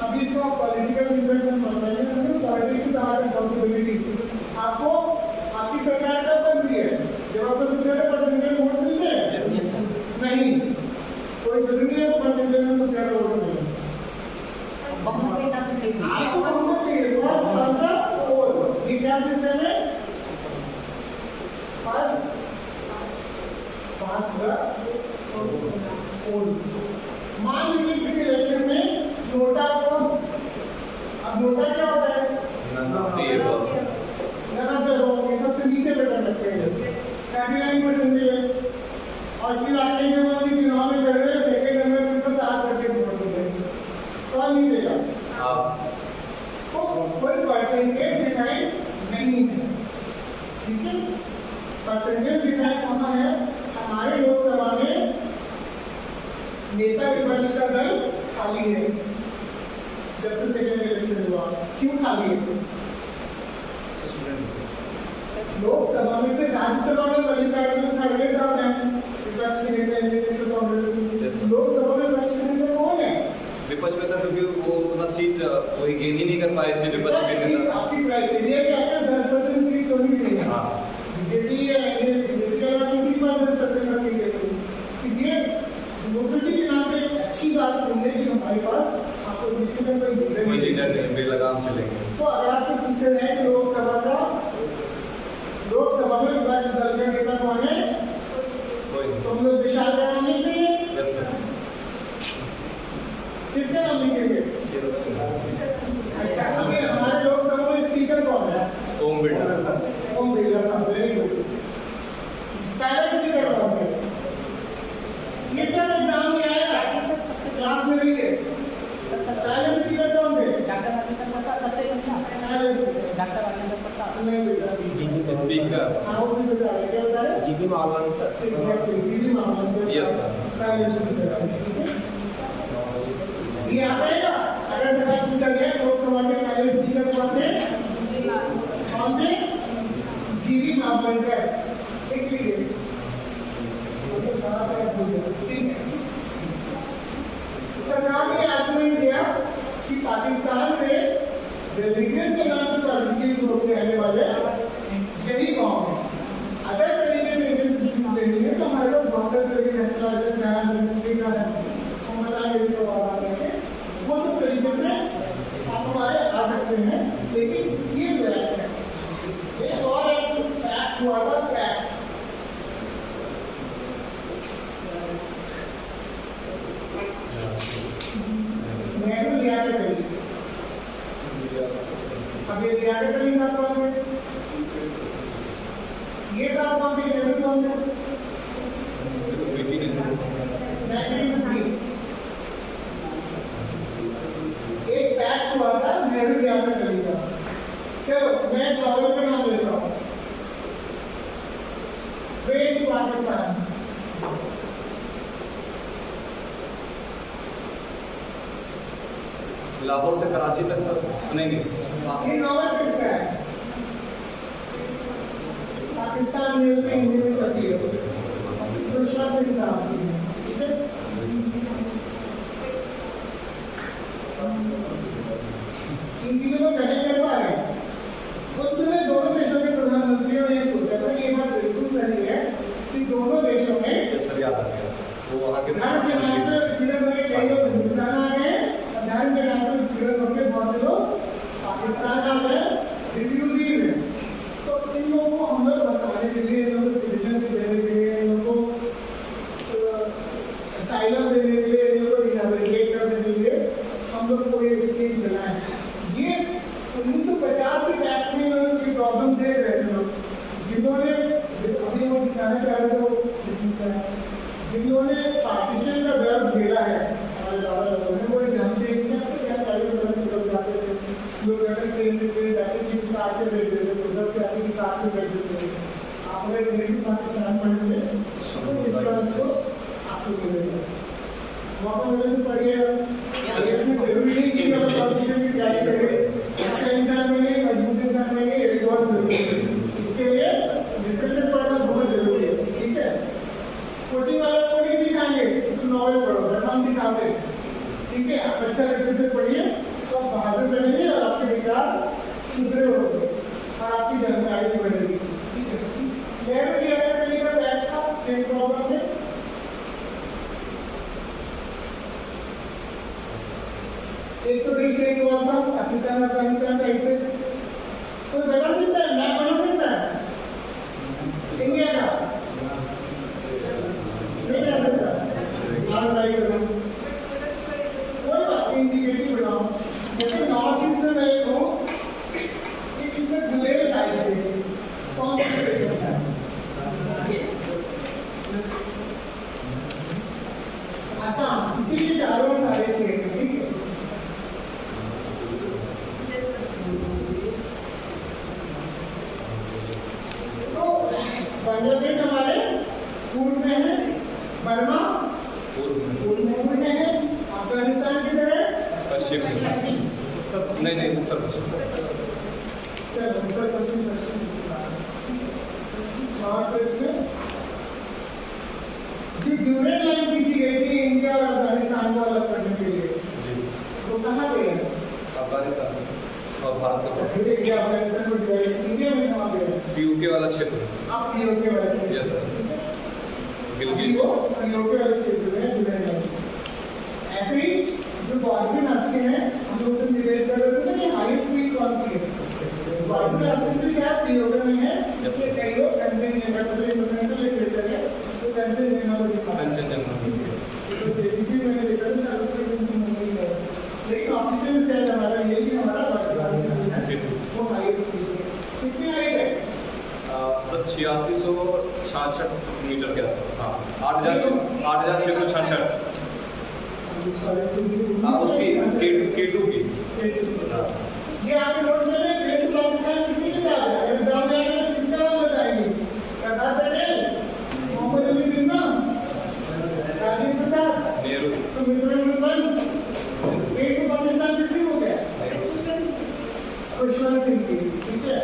अभी इसको पॉलिटिकल इंप्रेशन पड़ता है, पॉलिटिक्स इज आवर रिस्पॉन्सिबिलिटी। आपको आपकी सरकार का बनती है, जब आपको सबसे ज्यादा परसेंटेज वोट मिलते हैं नहीं, कोई जरूरी है परसेंटेज में सबसे ज्यादा वोट मिले, बहुमत के हिसाब से आपको बहुमत चाहिए। फर्स्ट कम द पोल, ये क्या सिस्टम है? फर्स्ट पास द पोल। मान लीजिए किसी इलेक्शन में नोटा को, अब नोटा क्या होता है? सबसे नीचे बटन लगते हैं, 39% है, और श्री राकेश जी चुनाव में लड़ रहे, सेकेंड नंबर पर 7% वोट मिले, कौन जीतेगा? तो कोई परसेंटेज डिफाइन नहीं है, ठीक है? परसेंटेज डिफाइन कहाँ है? हमारे लोकसभा में नेता विपक्ष का दल खाली है, जब से सेकेंड इलेक्शन हुआ। क्यों खाली है? लोकसभा में से राज्यसभा में मल्लिकार्जुन खड़गे साहब हैं, विपक्ष के नेता इंडियन कांग्रेस के। लोकसभा में विपक्ष के नेता कौन है? विपक्ष में सर, क्योंकि वो उतना सीट कोई गेन ही नहीं कर पाए, इसलिए विपक्ष के नेता। आपकी क्राइटेरिया क्या है? 10% सीट होनी चाहिए। हाँ, बीजेपी या बीजेपी के अलावा किसी पर 10% का सीट है। ये डेमोक्रेसी के नाम पे अच्छी बात नहीं है कि हमारे पास अपोजिशन में कोई लीडर नहीं, बेलगाम चलेंगे। तो अगर आपसे पूछे जाए कि लोकसभा में विपक्ष दल का नेता कौन है, तो हम लोग विशाल का नाम लिखेंगे। किसका नाम लिखेंगे? अच्छा, हमारे लोकसभा में स्पीकर कौन है? ओम बिरला। ओम बिरला साहब, वेरी गुड। पहले स्पीकर कौन थे? ये सब एग्जाम में आएगा, क्लास में नहीं है। पहले स्पीकर कौन थे? डॉक्टर राजेंद्र प्रसाद सबसे पहले, डॉक्टर राजेंद्र प्रसाद नहीं बेटा, स्पीकर हाँ वो भी बता रहे, क्या बता रहे? GB Mavalankar. Exactly, GB Mavalankar. Yes sir. पहले स्पीकर, ये आता है ना? अगर सवाल पूछा गया लोकसभा के पहले स्पीकर कौन थे? कौन थे? जीबी मावलंकर। ठीक है, सरकार ने आर्गुमेंट दिया कि पाकिस्तान से रिलीजन के नाम पर पर्सिक्यूट होते आने वाले यही गाँव है। अदर तरीके से इंडियन सिटीजन लेनी है तो हमारे लोग बहुत सारे तरीके नेशनलाइजेशन का है, मिनिस्ट्री का है, हम बताएंगे इनको बात करके, वो सब तरीके से आप हमारे आ सकते हैं। लेकिन ये जो है एक और एक फैक्ट हुआ था, फैक्ट नेहरू लियाकत अली। अब ये लियाकत अली साहब कौन है? ये साहब कौन थे? नेहरू कौन थे? 1950। एक फैक्ट हुआ था नेहरू लियाकत अली का। चलो मैं नॉवल का नाम लेता हूँ, ट्रेन टू पाकिस्तान। लाहौर से कराची तक सर, नहीं ये नॉवल किसका है? पाकिस्तान में से हिंदी में छपी है, सुषमा सिंह साहब की है। इन चीजों को कनेक्ट कर पा रहे हैं? उस समय दोनों देशों के प्रधानमंत्रियों ने सोचा था कि ये बात बिल्कुल सही है कि दोनों देशों में सर याद आ गया, वो वहाँ के धर्म के नाम पर पीड़ित हुए कई लोग हिंदुस्तान आ गए, धर्म के नाम पर पीड़ित होकर बहुत से लोग पाकिस्तान आ गए, रिफ्यूजीज हैं। तो इन लोगों को हम लोग बसाने के लिए, इन लोगों को सिटीजनशिप देने के लिए, इन लोगों को असाइलम देने के लिए, इन लोगों को रिहैबिलिटेट करने के लिए हम लोग को ये स्कीम चलाए। ये 1950 के बैक में इसकी प्रॉब्लम देख रहे थे लोग, जिन्होंने अभी वो दिखाना चाह रहे थे, जिन्होंने पार्टीशन का दर्द झेला है, हमारे ज़्यादा लोगों ने वो जानते हैं कि क्या लोग जाते थे, लोग ट्रेन में जाते थे, कार के बैठ देते थे, उधर से आते थे कार के बैठ देते थे। आपने रिलेटिव पाकिस्तान पढ़े थे तो इस तरह को आपको मिलेगा मौका मिले तो पढ़िए। इसमें जरूरी नहीं कि मतलब पार्टीशन की तैयारी करें, अच्छा इंसान बने, मजबूत इंसान बने, ये बहुत जरूरी है। इसके लिए लिटरेचर पढ़ना बहुत जरूरी है, ठीक है? कोचिंग वाले को नहीं सिखाएंगे तो नॉवेल पढ़ो, हम सिखाते हैं, ठीक है। आप अच्छा तरीके से पढ़िए तो आप बहादुर बनेंगे और आपके विचार सुधरे होंगे और आपकी जानकारी भी बढ़ेगी, ठीक है। नेहरू की अकेडमी का बैठ था सेम प्रॉब्लम में, एक तो देश एक हुआ था पाकिस्तान अफगानिस्तान साइड से, कोई बता सकता है मैप बना सकता है इंडिया का? नहीं बना सकता। आप ट्राई करो, कोई बात नहीं, इंडिकेटिव बनाओ। जैसे नॉर्थ ईस्ट में मैं कहूँ कि इसमें बुलेट टाइप से कौन सा स्टेट होता है? आसाम, इसीलिए चारों सारे स्टेट हैं, ठीक है। बांग्लादेश हमारे पूर्व में है, बर्मा पूर्व में है, अफगानिस्तान किधर है? पश्चिम में। नहीं उत्तर पश्चिम। चलो उत्तर पश्चिम नॉर्थ वेस्ट में जो ड्यूरेंट लाइन खींची गई थी इंडिया और अफगानिस्तान को अलग करने के लिए, वो कहाँ गए? अफगानिस्तान और भारत का इंडिया अफगानिस्तान को डिवाइड, इंडिया में कहाँ गए? पीयूके वाला क्षेत्र। आप पीओके वाले क्षेत्र, यस सर, गिलगित पीओके वाले क्षेत्र में ड्यूरेंट लाइन। ऐसे ही जो बार्बिन आस्तीन है, हम लोग से डिबेट कर रहे थे कि हाईएस्ट पीक कौन सी है? बार्बिन आस्तीन भी शायद पीओके में है, इससे कई लोग कंचनजंगा का इंटरनेशनल लिटरेचर है तो कंचनजंगा को दिखा कंचनजंगा तो देखिए मैंने देखा था शायद कोई कंचनजंगा नहीं है, लेकिन ऑफिशियल स्टैंड हमारा ये कि हमारा बार्बिन आस्तीन है वो हाईएस्ट पीक है। कितनी हाइट है? सर 8666 मीटर के आसपास। हाँ 8666। उसकी K2 की। ये आपके नोट में है, K2 पाकिस्तान किसकी किताब है? एग्जाम में आएगा तो किसका नाम बताइए? सरदार पटेल, मोहम्मद अली जिन्ना, राजीव प्रसाद, नेहरू, सुमित्रा महाजन। K2 पाकिस्तान किसकी हो गया? खुशवंत सिंह की, ठीक है।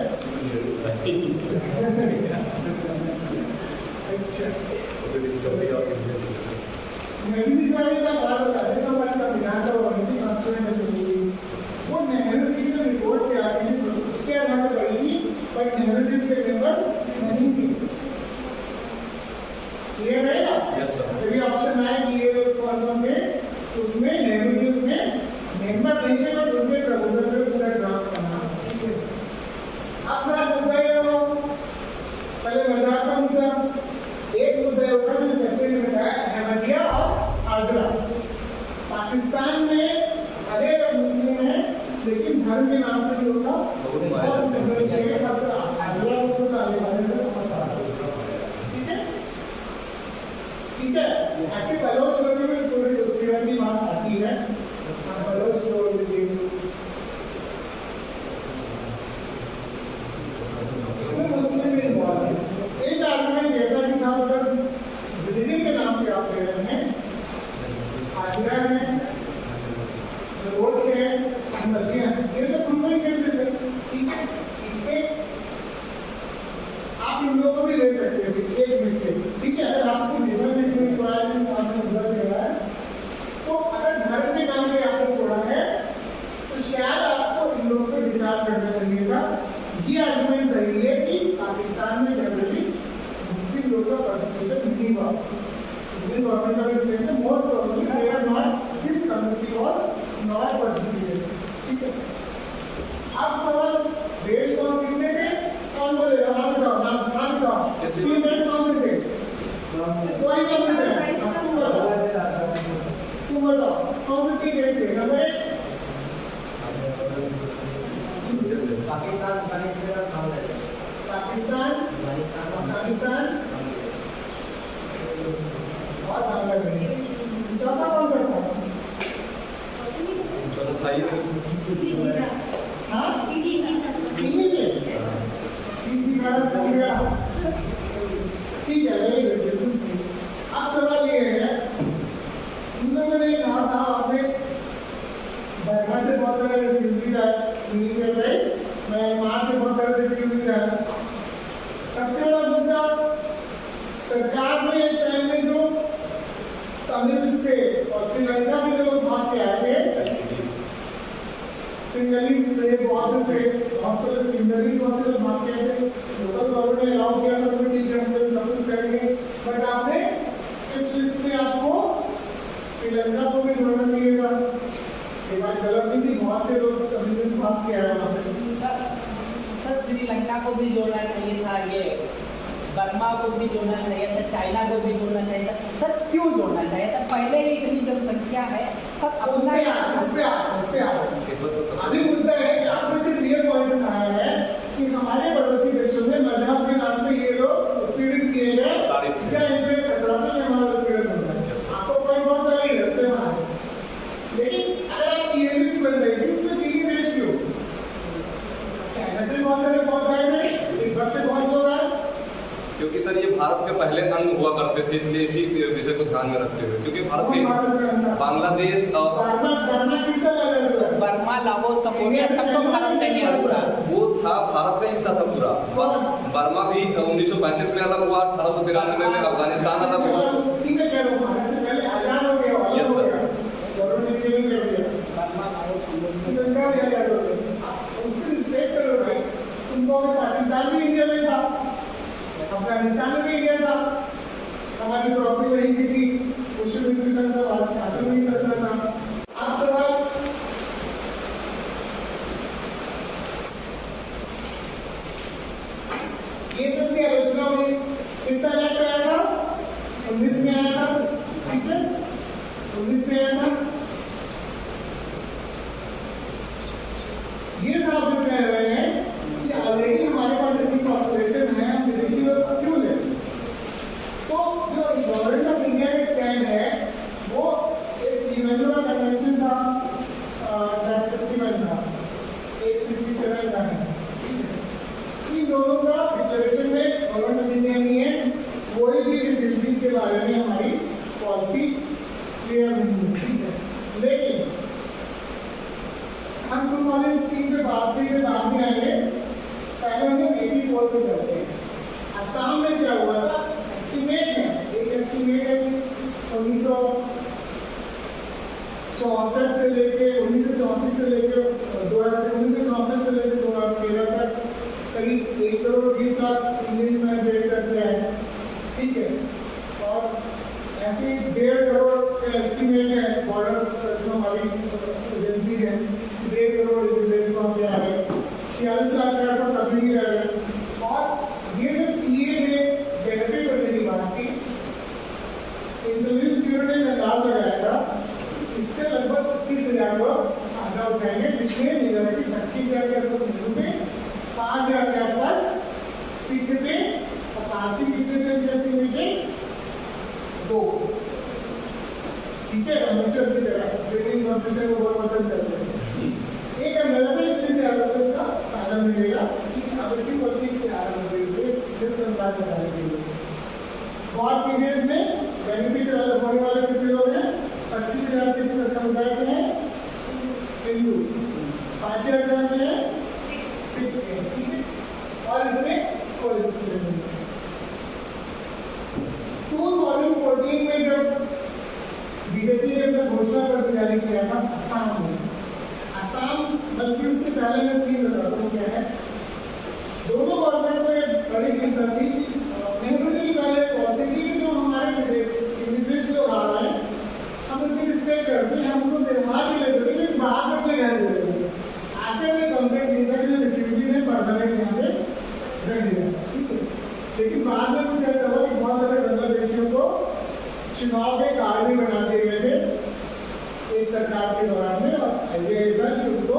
अच्छा नेहरू जी का बात बता दें तो हमारे संविधान सभा बनी थी, कॉन्स्टिट्यूएंट असेंबली, वो नेहरू जी की जो रिपोर्ट तैयार की थी उसके आधार पर बनी थी, बट नेहरू जी इसके मेंबर नहीं थे। क्लियर रहेगा? Yes sir. जब ऑप्शन आए कि ये कौन कौन थे तो उसमें नेहरू जी उसमें मेंबर नहीं थे, बट उनके प्रपोजल पे पूरा ड्राफ्ट बना, ठीक है। आप सर मुद्दा ये हो, पहले मजाक का मुद्दा, एक मुद्दा होगा जो इस बच्चे ने बताया अहमदिया और आजरा। पाकिस्तान में अरे मुस्लिम है लेकिन धर्म के नाम पर जो होगा आजरा को तालिबान ने ठीक है, ठीक है। ऐसे बलोच लोगों में थोड़ी उत्पीड़न की बात आती है, बलोच लोग इसमें मुस्लिम भी इन्वॉल्व है। एक आर्गुमेंट ये था कि साहब अगर रिलीजन के नाम पे आप कह रहे हैं, हाजिरा है, रोज है, अहमदिया है, ये तो प्रूवन कैसे थे? ठीक है, इसमें आप इन लोगों को भी ले सकते हैं एक मिस्टेक, ठीक है। अगर आपको जीवन में कोई पढ़ाई सामने गुजर रहा है तो अगर धर्म के नाम पे आपको छोड़ा है तो शायद आपको इन लोगों पर विचार करना चाहिए था। ये आर्गुमेंट सही है कि पाकिस्तान में जनरली मुस्लिम लोग का परसेंटेज नहीं हुआ, गवर्नमेंट का स्टेट में most probably they are not, this community was not percentage, ठीक है। अब सवाल देश कौन कितने थे? कौन बोलेगा? नाम बताओ, नाम बताओ। तीन देश कौन से थे? कोई गवर्नमेंट है, तुम बताओ कौन से तीन देश थे? नंबर एक पाकिस्तान, अफगानिस्तान और बांग्लादेश। चौथा कौन सा था? चौथा था ये हाँ तीन ही थे, तीन की बात हो गया, ठीक है। बिल्कुल सही। अब सवाल ये है, उन लोगों ने कहा था आपने बर्मा से बहुत सारे रिफ्यूजीज आए, म्यांमार से बहुत सारे रिफ्यूजीज आए। सबसे बड़ा मुद्दा सरकार ने एक टाइम में जो तमिल से और श्रीलंका से जो लोग भाग के आए थे, सिंगलीज थे, बौद्ध थे, बहुत सारे सिंगलीज बहुत से लोग भाग के आए थे। लोकल गवर्नमेंट ने अलाउ किया था कि ठीक है हम लोग सब कुछ करेंगे, बट आपने इस लिस्ट में आपको श्रीलंका को भी जोड़ना चाहिए था। ये बात गलत नहीं थी, बहुत से लोग तमिल भाग के आए वहाँ पे। सर श्रीलंका को भी जोड़ना चाहिए था, ये बर्मा को भी जोड़ना चाहिए था, चाइना को भी जोड़ना चाहिए था। सर क्यों जोड़ना चाहिए था? पहले ही इतनी जनसंख्या है, सब उस पे अभी मुद्दा है कि आपने सिर्फ ये पॉइंट उठाया है कि हमारे पड़ोसी देशों में मजहब के नाम पे ये लोग पीड़ित किए गए, क्या इन पे खतरा था, हमारा पीड़ित होता है। आपको पॉइंट बहुत लगे उस पे मारे, लेकिन अगर आप ये लिस्ट बन रही थी उसमें 3 देश क्यों? चाइना से बहुत सारे बहुत आए थे, एक बार से बहुत लोग आए, क्योंकि सर ये भारत के पहले अंग हुआ करते थे, इसलिए इसी विषय को ध्यान में रखते हुए, क्योंकि भारत के बांग्लादेश बर्मा, लाओस, कंबोडिया सब तो भारत का ही पूरा, वो था भारत का हिस्सा था पूरा। बर्मा भी 1935 में अलग हुआ, 1893 में अफगानिस्तान अलग हुआ। यस सर, पाकिस्तान भी इंडिया में था, अफगानिस्तान में भी इंडिया था, हमारी प्रॉब्लम वही की थी, कुछ भी नहीं सकता, शासन नहीं सकता था। आप सवाल ये तो इसकी आलोचना हुई, किस साल एक्ट आया था? 19 में आया था, ठीक है, 19 में आया था। ये साहब जो कह रहे हैं कि ऑलरेडी हमारे पास इतनी पॉपुलेशन है, हम विदेशी लोग को क्यों लें? तो जो गवर्नमेंट ऑफ इंडिया का स्टैंड है वो एक यूएनओ का कन्वेंशन था, शायद 51 था, 167 का है। इन दोनों का डिक्लेरेशन में गवर्नमेंट ऑफ इंडिया नहीं है, कोई भी रिफ्यूजीज के बारे में हमारी पॉलिसी क्लियर नहीं है, ठीक है। लेकिन हम 2003 पे बाद में आएंगे, पहले हमें 84 पे चलते हैं। असम में क्या हुआ था? एस्टिमेट है, एक एस्टिमेट है कि 1964 से लेके 1934 से लेके 1964 से लेके 2013 तक करीब 1 करोड़ 20 लाख इंडियंस माइग्रेट करके आए, ठीक है। और ऐसे 1.5 करोड़ का एस्टिमेट है, बॉर्डर जो हमारी एजेंसी है, 1.5 करोड़ इमिग्रेंट्स वहाँ पे आ रहे हैं, 46 लाख के आसपास अभी भी रह रहे हैं। और ये जो सीए में बेनिफिट होने की बात थी, इंटेलिजेंस ब्यूरो ने अंदाज लगाया था इससे लगभग 30,000 लोग फायदा उठाएंगे, जिसमें मेजोरिटी 25,000 के आसपास हिंदू थे, 5,000 के आसपास सिख थे, और पारसी कितने थे? 2, ठीक है। हमेशा की तरह ट्रेनिंग प्रोफेशन को बहुत पसंद करते हैं। एक अंदाजा में इतने से आगे इसका फायदा मिलेगा कि अब इसकी पॉलिटिक्स से आरंभ करेंगे, जिस अंदाज बताने के लिए बहुत कीजिए। इसमें बेनिफिट होने वाले कितने लोग हैं? 25,000 किस समुदाय के हैं? हिंदू, 5,000 में है सिख के, ठीक है। और इसमें पॉलिटिक्स 2014 में जब बीजेपी ने अपना घोषणा पत्र जारी किया था असम में, असम बल्कि उससे पहले मैं सीन बताता हूँ क्या है। दोनों गवर्नमेंट को एक बड़ी चिंता थी कि नेहरू जी की पहले पॉलिसी थी कि जो हमारे विदेश इमिग्रेंट्स लोग आ रहे हैं हम उनकी रिस्पेक्ट करते हैं, हम उनको व्यवहार के लिए देते हैं, बाद में अपने घर दे देते हैं। ऐसे में कॉन्सेप्ट नहीं था कि जो रिफ्यूजीज हैं परमानेंट यहाँ पे रख दिया, ठीक है। लेकिन बाद में कुछ ऐसा हुआ कि बहुत सारे बांग्लादेशियों को चुनाव के कार्ड भी बना दिए गए थे एक सरकार के दौरान में, और आइडिया ये था कि उनको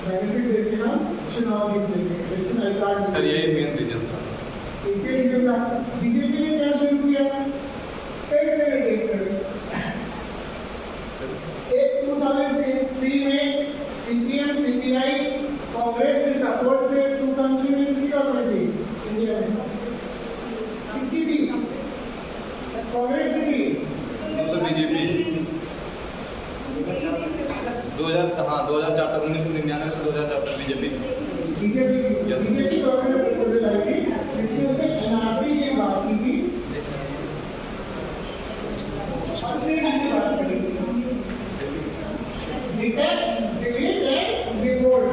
बेनिफिट देके हम चुनाव जीत लेंगे, लेकिन आई कार्ड सर यही मेन रीजन था। एक ही रीजन था। बीजेपी ने क्या शुरू किया? कई तरह के गेम करे। एक 2003 में सीपीएम सीपीआई कांग्रेस के सपोर्ट से 2003 में किसकी गवर्नमेंट थी इंडिया में? किसकी थी? कांग्रेस की थी, बीजेपी 2004 तक 1999 से 2004 तक बीजेपी गवर्नमेंट ने प्रपोजल लाई थी जिसमें उसे एनआरसी की बात की थी। ट्रेड की बात करी डिटेक्ट, डिलीट एंड रिवोल्ट।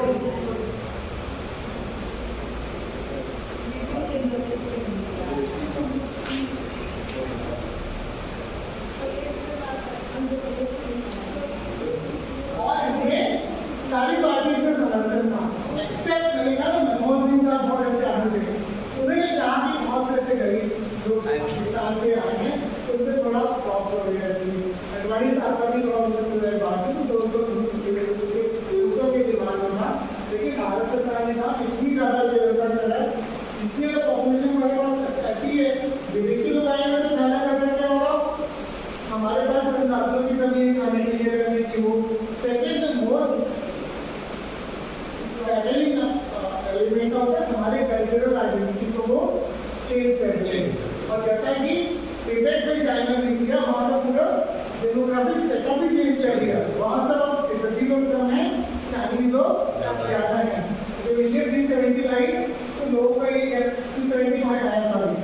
और इसमें सारी पार्टीज में समर्थन था, एक्सेप्ट मैंने कहा ना मनमोहन सिंह साहब बहुत अच्छे आदमी थे, उन्होंने कहा कि बहुत से ऐसे गरीब लोग किसान से आए हैं तो उनमें थोड़ा सॉफ्ट हो गया है। अडवाणी साहब का भी थोड़ा उनसे बात थी तो दूसरों के दिमाग में था, लेकिन भारत सरकार ने कहा इतनी ज्यादा डेवलपमेंट है, इतनी पॉपुलेशन हमारे पास ऐसी है, विदेशी लोग आएंगे तो पहला करना क्या होगा, हमारे पास संसाधनों की कमी है खाने के लिए रहने की। वो सेकेंड जो मोस्ट एलिमेंट होता है हमारे कल्चरल आइडेंटिटी को वो चेंज करते हैं। और जैसा कि टिबेट में चाइना ने किया, वहाँ का पूरा डेमोग्राफिक सेटअप भी चेंज कर दिया, वहाँ से अब तिब्बती लोग कम है, चाइनीज लोग ज्यादा है। तो विजय 370 लाई तो लोगों का ये 270 पॉइंट आया, सॉरी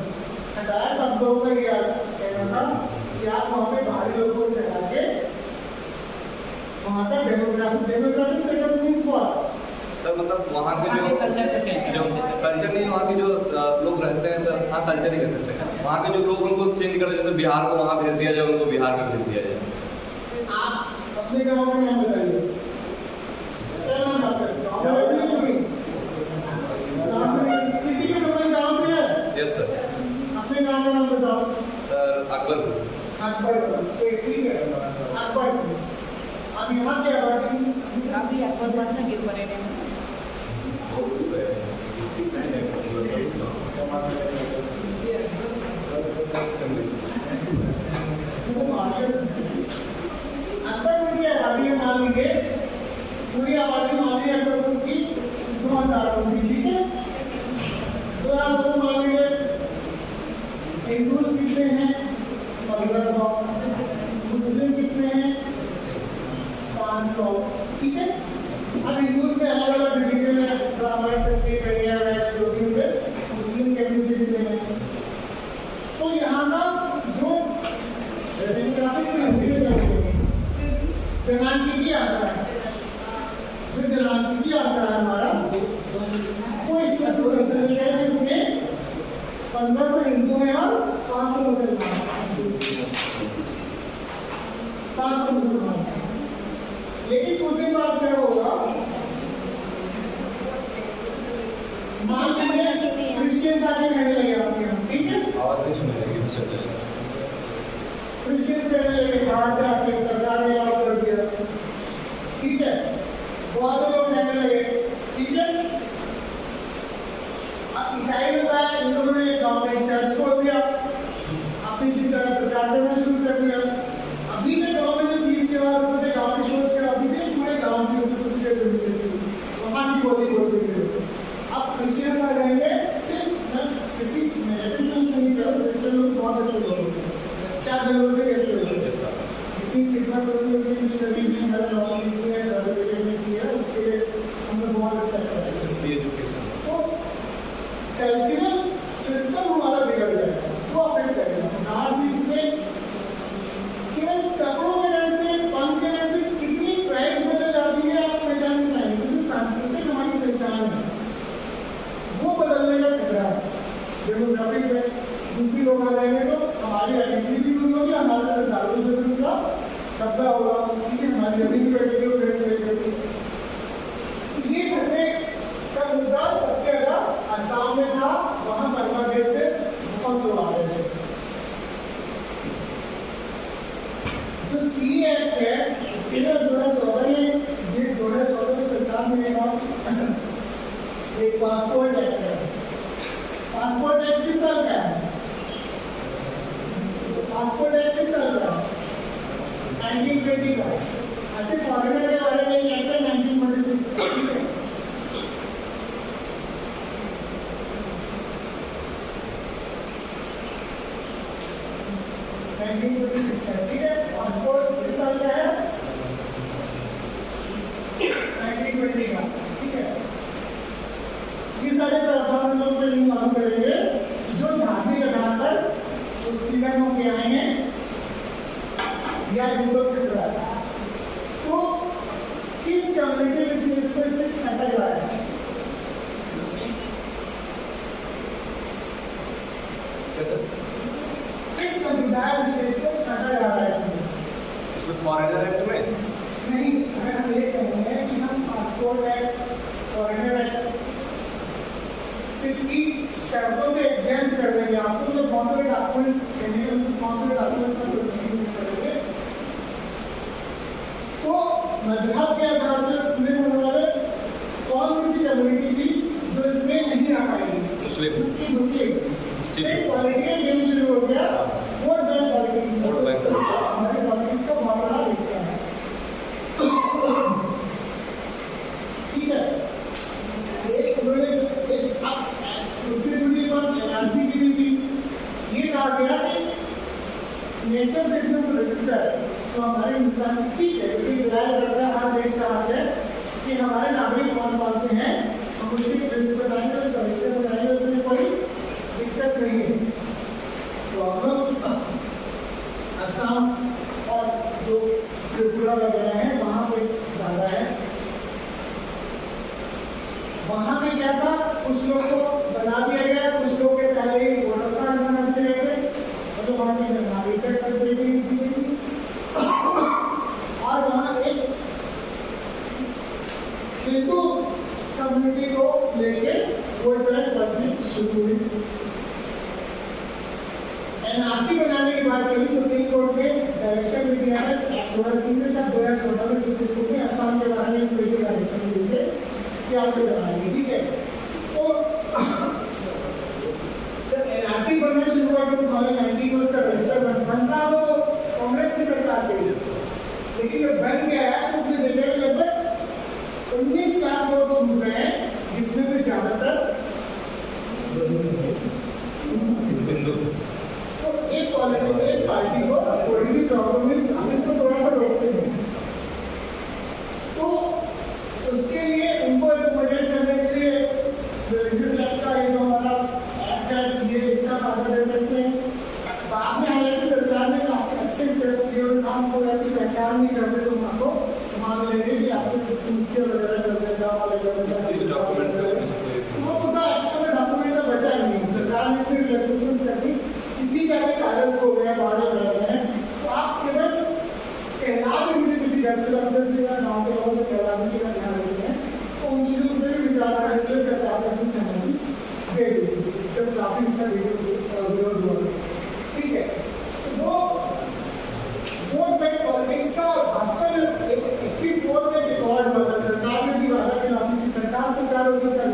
हटाया, तब लोगों का ये कहना था कि आप वहाँ पे बाहरी लोगों को हटा के वहाँ का demographic setup means what sir, मतलब वहाँ के जो कल्चर नहीं, वहाँ के जो लोग रहते हैं सर, हाँ कल्चर ही कह सकते हैं, वहाँ के जो लोग उनको चेंज कर, जैसे बिहार को वहाँ भेज दिया जाए, उनको बिहार में भेज दिया जाए। आप अपने गाँव का नाम बताइए, क्या नाम आता है गाँव में? किसी के समझ गाँव से है? Yes sir. अपने गाँव का नाम बताओ। सर अकबरपुर। अकबरपुर, ठीक है, अकबरपुर। अब यहाँ की आबादी अभी अकबरपुर से गिर पड़े हैं। अकबरपुर की आबादी मान लीजिए, पूरी आबादी मान लीजिए अकबरपुर की 2000 होगी, ठीक है। 2000 मान लीजिए, हिंदूज कितने हैं? 1500, मुस्लिम कितने हैं? 500, ठीक है। अब हिंदूज में अलग अलग डिवीजन है, ब्राह्मण, क्षत्रिय, कन्या, वैश्य, जो भी होंगे, मुस्लिम कम्युनिटी में है। तो यहाँ का जो डेमोग्राफिक जनांकीय आंकड़ा है, जो जनांकीय आंकड़ा है हमारा, वो इस तरह से संतुलित है कि उसमें 1500 हिंदू हैं और 500 मुसलमान, 500 मुसलमान। लेकिन दूसरी बात क्या होगा, मान लीजिए क्रिश्चियंस आगे रहने लगे आपके यहाँ, ठीक है, आवाज नहीं सुनाई देगी, चल क्रिश्चियंस रहने लगे, बाहर से आके सरकार ने लॉक कर दिया, ठीक है, बहुत लोग रहने लगे, ठीक है। अब ईसाई लोग आए, इन लोगों ने गाँव में चर्च खोल दिया, अपनी शिक्षा का प्रचार करना शुरू कर दिया। अभी के गाँव में जो 20 त्योहार होते थे, गाँव के सोच कर अभी थे, पूरे गाँव की होती थी, उसके वहाँ की बोली बोलते थे। अब क्रिश्चियंस आ जाएंगे, सिर्फ किसी नेगेटिव न्यूज़ नहीं कर, क्रिश्चियन लोग बहुत अच्छे लोग होते हैं, शायद जरूर से अच्छे लोग होते हैं, लेकिन कितना लोग स्टडी में हर नॉलेज में किया, उसके लिए हम लोग बहुत रिस्पेक्ट करते हैं। तो कल्चरल सिस्टम हमारा बिगड़ जाएगा, वो अफेक्ट करेगा। नॉर्थ ईस्ट में केवल कपड़ों के रंग से, पंख के रंग से कितनी ट्राइब बदल जाती है, आप पहचान नहीं पाएंगे। जो सांस्कृतिक हमारी पहचान है, वो बदलने का खतरा है। डेमोग्राफिक में दूसरी लोग आ जाएंगे तो हमारी आइडेंटिटी भी होगी, हमारे संसाधनों पे भी उनका कब्जा होगा, ठीक है, हमारी जमीन बैठेगी, वो बैठेगी। ये खतरे का मुद्दा सबसे ज्यादा असम में था, वहां बांग्लादेश से बहुत लोग आ रहे थे। जो सी एक्ट है, इसके 2014 में, ये 2014 में सरकार ने एक पासपोर्ट एक्ट है। पासपोर्ट एक्ट किस साल का है? पासपोर्ट एक्ट किस साल का है? 1920 का। ऐसे फॉरेनर के बारे में एक एक्ट है 1926, ठीक है। ठीक है, पासपोर्ट किस साल का है? मजहब के आधार पर चुने होने वाले कौन सी कम्युनिटी थी जो इसमें नहीं आ पाएगी? मुस्लिम। पॉलिटिकल गेम शुरू हो गया, vote bank politics. Vote bank हमारे पॉलिटिक्स का बहुत बड़ा हिस्सा है। ठीक है, एक उन्होंने एक दूसरी जुड़ी बात एनआरसी की भी थी। ये कहा गया कि नेशनल सिटीजन रजिस्टर तो हमारे हिंदुस्तान की ठीक है, इसे इजराइल करता है, हर देश का हक है कि हमारे नागरिक कौन कौन से हैं, हम उसकी लिस्ट बनाएंगे, उसका रजिस्टर बनाएंगे, उसमें कोई दिक्कत नहीं है। तो हम लोग असम और जो त्रिपुरा वगैरह है वहाँ पे ज़्यादा है। वहाँ में क्या था, कुछ लोग को बना दिया गया, कुछ लोग के पहले ही वोटर कार्ड बना दिए गए, मतलब वहाँ की नागरिकता कर दी गई और वहाँ एक हिंदू कम्युनिटी को लेके वोट बैंक करनी शुरू हुई। एनआरसी बनाने के बाद चली सुप्रीम कोर्ट ने डायरेक्शन भी दिया है, 2003 में शायद 2014 में सुप्रीम कोर्ट ने असम के बारे में इस वजह डायरेक्शन दी है कि आपको बनाएंगे। ठीक है, तो जब एनआरसी बनना शुरू हुआ 2019 में उसका रजिस्टर बनता तो कांग्रेस की सरकार से, लेकिन जब बन गया है तो उसमें देखा कि लगभग 19 लाख लोग छूट रहे हैं, जिसमें से ज्यादातर हिंदू। तो एक पॉलिटिकल पार्टी को थोड़ी सी प्रॉब्लम है, हम इसको थोड़ा सा रोकते हैं, तो उसके लिए उनको रिप्रेजेंट करने के लिए रिलीजियस एक्ट का ये जो हमारा एक्ट है सीए, इसका फायदा दे सकते हैं। बाद में हालांकि सरकार ने काफी अच्छे स्टेप्स लिए और हम को आपकी पहचान नहीं करते तो आपको मान लेंगे कि आपको किसी मुख्य वगैरह कर देगा वाले कर देगा, वो उनका एक्चुअल में डॉक्यूमेंट का बचा ही नहीं। सरकार ने इतनी रिलेक्सेशन कर दी, किसी जाके कागज हो गया, बाड़े रह गए, तो आप केवल कहला भी किसी गैजेट अफसर से या गाँव के लोगों से कहला भी का ध्यान रखते हैं, तो उन चीज़ों पर भी विचार करने के लिए सरकार ने अपनी सहमति दे दी जब काफी इसका विरोध हुआ। ठीक है, तो वो वोट बैंक पॉलिटिक्स का वास्तव में एक एक्टिव वोट में रिकॉर्ड हुआ था। सरकार ने भी वादा किया कि सरकार होगी इसका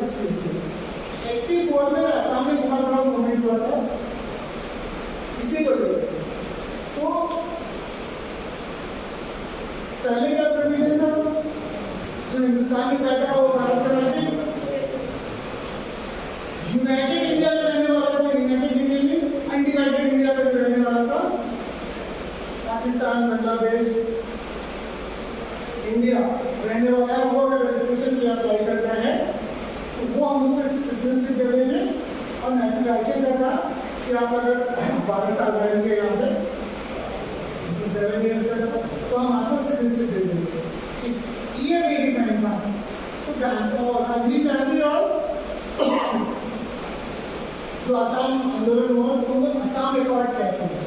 एक्टिव वोट में असम में बहुत बड़ा मूवमेंट हुआ था इसी को लेकर। तो पहले का प्रोविजन था जो हिंदुस्तान में पैदा हुआ भारत का नागरिक यूनाइटेड इंडिया में रहने वाला था, United India means undivided India में रहने वाला था, पाकिस्तान, बांग्लादेश, इंडिया रहने वाला है, वो अगर रजिस्ट्रेशन की अप्लाई करता है तो वो हम उसको सिटीजनशिप दे देंगे। और नेशनलाइजेशन का था कि आप अगर 12 साल रहेंगे यहाँ पे 7 ईयर्स का तो हम आपको सिटीजनशिप दे देंगे। ये रेडिफाइंड था। तो राजीव गांधी और जो आसाम आंदोलन हुआ उसको असम रिकॉर्ड कहते हैं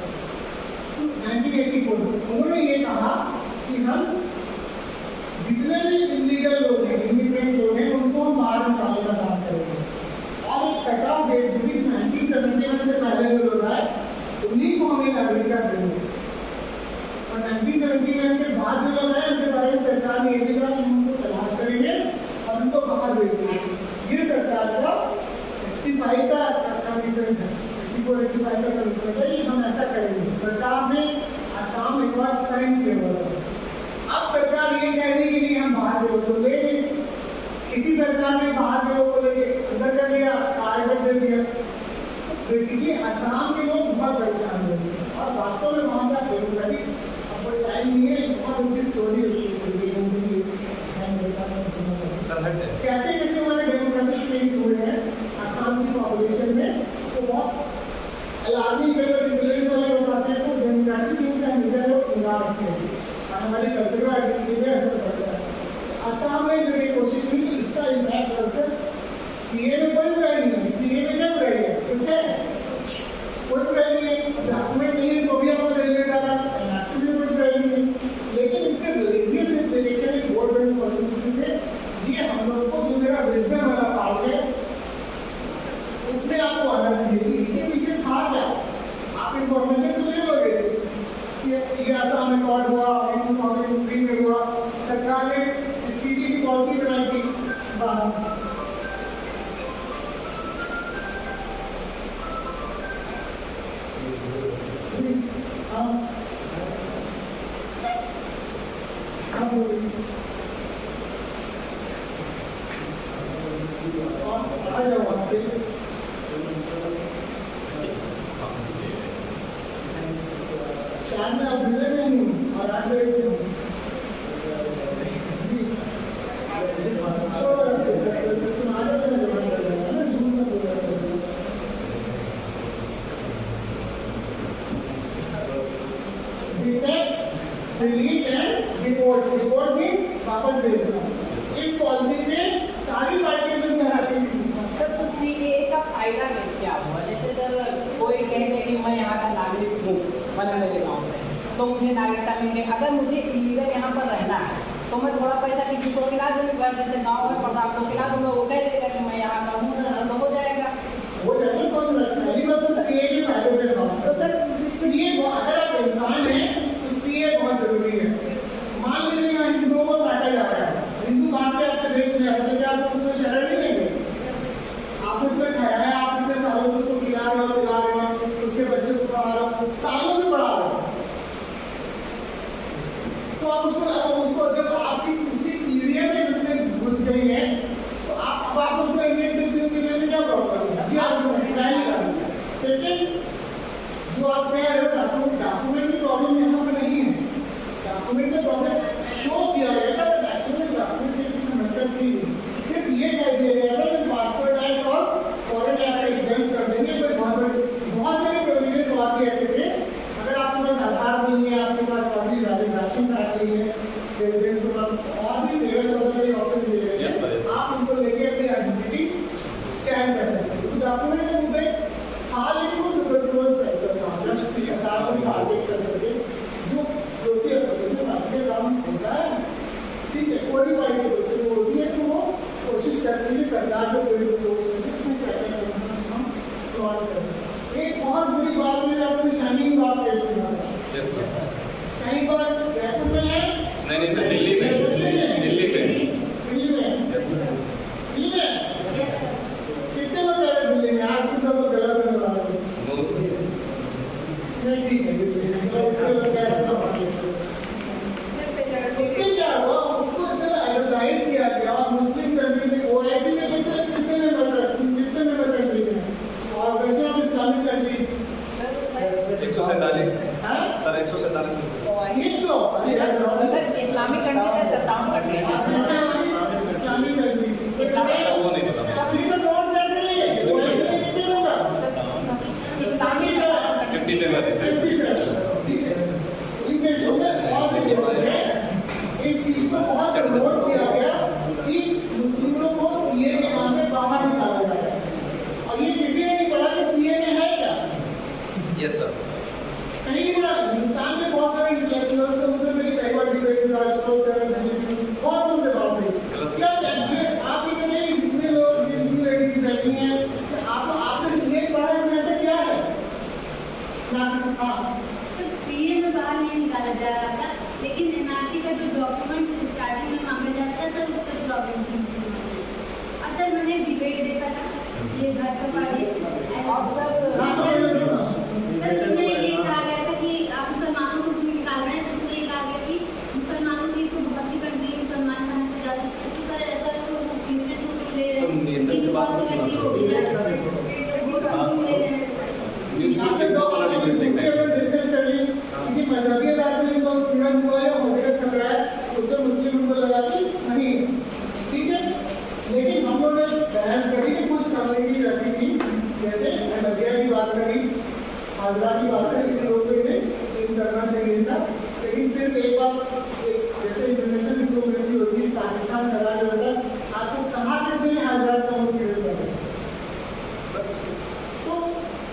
1984। उन्होंने ये कहा कि हम जितने भी इलीगल लोग हैं, इमिग्रेंट लोग हैं, उनको हम बाहर निकालने का काम करेंगे। और एक कट ऑफ डेट भी 1971 से पहले जो लोग आए उन्हीं को हमें नागरिकता देंगे। और 1971 के बाद जो लोग आए उनके बारे में सरकार ने ये भी कहा कि उनको तलाश करेंगे और उनको बाहर भेजेंगे। ये सरकार का 85 का कमिटमेंट है, 84-85 का कमिटमेंट है, ये हम ऐसा करेंगे। सरकार ने आसाम रिकॉर्ड साइन किया हुआ था। अब सरकार ये कह रही है कि नहीं हम बाहर के लोग को लेंगे। किसी सरकार ने बाहर के लोग को लेके अंदर कर लिया, कारगर दे दिया। बेसिकली आसाम के लोग बहुत परेशान हुए और वास्तव में वहाँ का डेमोक्रेटिक कोई टाइम नहीं है, बहुत अच्छी स्टोरी कैसे कैसे हमारे डेमोक्रेटिक चेंज हुए हैं आसाम की पॉपुलेशन में। तो बहुत अलार्मिंग विलेज वाले बताते हैं तो डेमोक्रेटिक चेंज का हमेशा लोग इंकार करते हैं और हमारी कल्चरल आइडेंटिटी में असर पड़ता है। आसाम में जो ये कोशिश हुई कि इसका इम्पैक्ट कल्चर सीए में कोई बुराई नहीं है, सीए में क्या बुराई है, कुछ है कोई बुराई नहीं है, डॉक्यूमेंट नहीं है तो भी आपको ले लिया जा रहा है, एनआरसी में कोई बुराई नहीं है। लेकिन इसके रिलीजियस इम्प्लीकेशन एक वोट बैंक पॉलिटिक्स थे, ये हम लोग को जो मेरा विजन वाला पार्ट है उसमें आपको आना चाहिए। इसके पीछे था क्या, आप इंफॉर्मेशन तो ले लोगे कि ये आसाम रिकॉर्ड हुआ, 2003 में हुआ, सरकार ने पीडी की पॉलिसी बनाई थी आ जाओ वहाँ पे शायद मैं अब मिले में ही हूँ और 8 बजे से हूँ जी तुम आ जाओ मैं जमा कर देना ना जून में बोला डिलीट एंड रिपोर्ट मीन्स वापस भेजना इस पॉलिसी में सारी पार्टियों से सहमति थी सर तो सीए का फायदा क्या हुआ? जैसे सर कोई कहते कि मैं यहाँ का नागरिक हूँ मतलब मेरे गाँव से तो मुझे नागरिकता मिल गई। अगर मुझे इलीगल यहाँ पर रहना है तो मैं थोड़ा पैसा किसी को खिला दूँगा, जैसे गाँव में प्रताप को खिला दूँगा, वो कह देगा कि मैं यहाँ का हूँ तो हो जाएगा। पहली बात तो सीए के फायदे पे बात तो सर सीए अगर आप इंसान हैं तो सीए बहुत जरूरी है। मान लीजिए यहाँ हिंदुओं को काटा जा रहा है, हिंदू बाहर पे आपके देश में आता है तो क्या आप उसको शरण नहीं देंगे? आप उसमें ठहराया, आप इतने सालों से उसको पिला रहे हो, उसके बच्चे को पढ़ा रहे हो, सालों से पढ़ा रहे हो, तो आप उसको जब आपकी उसकी पीढ़ियां जब उसमें घुस गई है तो आप उसको इंडियन सिटीजन के लिए क्या प्रॉब्लम है? ये आप पहली बात। सेकंड, जो आप कह रहे हो डॉक्यूमेंट की प्रॉब्लम यहाँ पे नहीं है, डॉक्यूमेंट का प्रॉब्लम शो किया गया था बट एक्चुअली डॉक्यूमेंट की समस्या थी। सिर्फ ये कह दिया गया था कि पासपोर्ट एक्ट और फॉरेन टैक्स से एग्जाम कर देंगे, पर बहुत सारे प्रोविजन वहाँ के ऐसे थे। अगर आपके पास आधार नहीं है, आपके पास अभी राशन कार्ड नहीं है, रेजिडेंस के पास और भी 13-14 के ऑप्शन दिए गए हैं, आप उनको लेके अपनी आइडेंटिटी स्कैन कर सकते हैं। तो डॉक्यूमेंट के मुद्दे हाल ही वो सुपरफ्लुअस करता है जस्ट की सरकार को टारगेट कर सके जो कि अपोजिशन पार्टी का काम होता है। ठीक है, कोई भी पार्टी दूसरी होती है तो वो कोशिश करती है सरकार को कोई भी पोस्ट करके उसमें क्या क्या करना हम सवाल करें। एक बहुत बुरी बात है आपने शाहीन बाग केस सुना था। शाहीन बाग जयपुर में है? नहीं तो दिल्ली में कितने लोग कह रहे दिल्ली में? आज भी सब लोग गलत होने वाले हैं। नहीं ठीक है, इससे क्या हुआ? उसको इतना एडवर्टाइज किया गया और मुस्लिम कंट्री में ओआईसी में कितने मेंबर कंट्री हैं organisation of Islamic countries 147 sir 147 sir Islamic country से 57 कंट्री इस्लामिक कंट्रीज वो नहीं पता। प्लीज नोट कर दीजिए ओआईसी में कितने लोग इस्लामिक 57 ठीक है। इन देशों में और भी देशों में इस चीज को बहुत प्रमोट किया गया कि मुस्लिमों को सीए के नाम पे बाहर निकाला जा रहा है और ये किसी ने नहीं पढ़ा कि सीए में है क्या। Yes sir. कहीं ना हिंदुस्तान में बहुत सारे इंटेलेक्चुअल्स से मुझसे मेरी कई बार डिबेट हुआ है, बहुत मुझसे बात हुई। क्या आप ये कहेंगे जितने लोग जितनी लेडीज बैठी हैं आपने सीए पढ़ा, इसमें ऐसा क्या है? हाँ सीए में बाहर नहीं निकाला जा रहा था, लेकिन एनआरसी का जो डॉक्यूमेंट स्टार्टिंग में मांगा जाता था उस पर प्रॉब्लम थी। असल मैंने डिबेट देखा था ये घर का पार्टी और सर उसमें ये कहा गया था कि आप मुसलमानों को क्यों निकाल रहे हैं, तो उसमें ये कहा गया कि मुसलमानों की तो बहुत सी कंट्री मुसलमान खाने से ज़्यादा तो सर ऐसा तो क्रिश्चियन को ले रहे हैं, बहुत सी कंट्री हो गई आपने दो बातें डिस्कस कर ली कि मजहबी आधार पर इनको फ्रीडम हुआ है, हुकूमत खतरा है, उससे मुस्लिम उनको लगा कि नहीं। ठीक है, लेकिन हम लोग ने बहस करी कि कुछ कम्युनिटी ऐसी थी जैसे अहमदिया की बात करी, हाजरा की बात करी, इन लोगों को इन्हें करना चाहिए था। लेकिन फिर एक बार जैसे इंटरनेशनल डिप्लोमेसी होती है, पाकिस्तान करा जो होता है, आपको कहाँ किसने भी हाजरा का मुख्य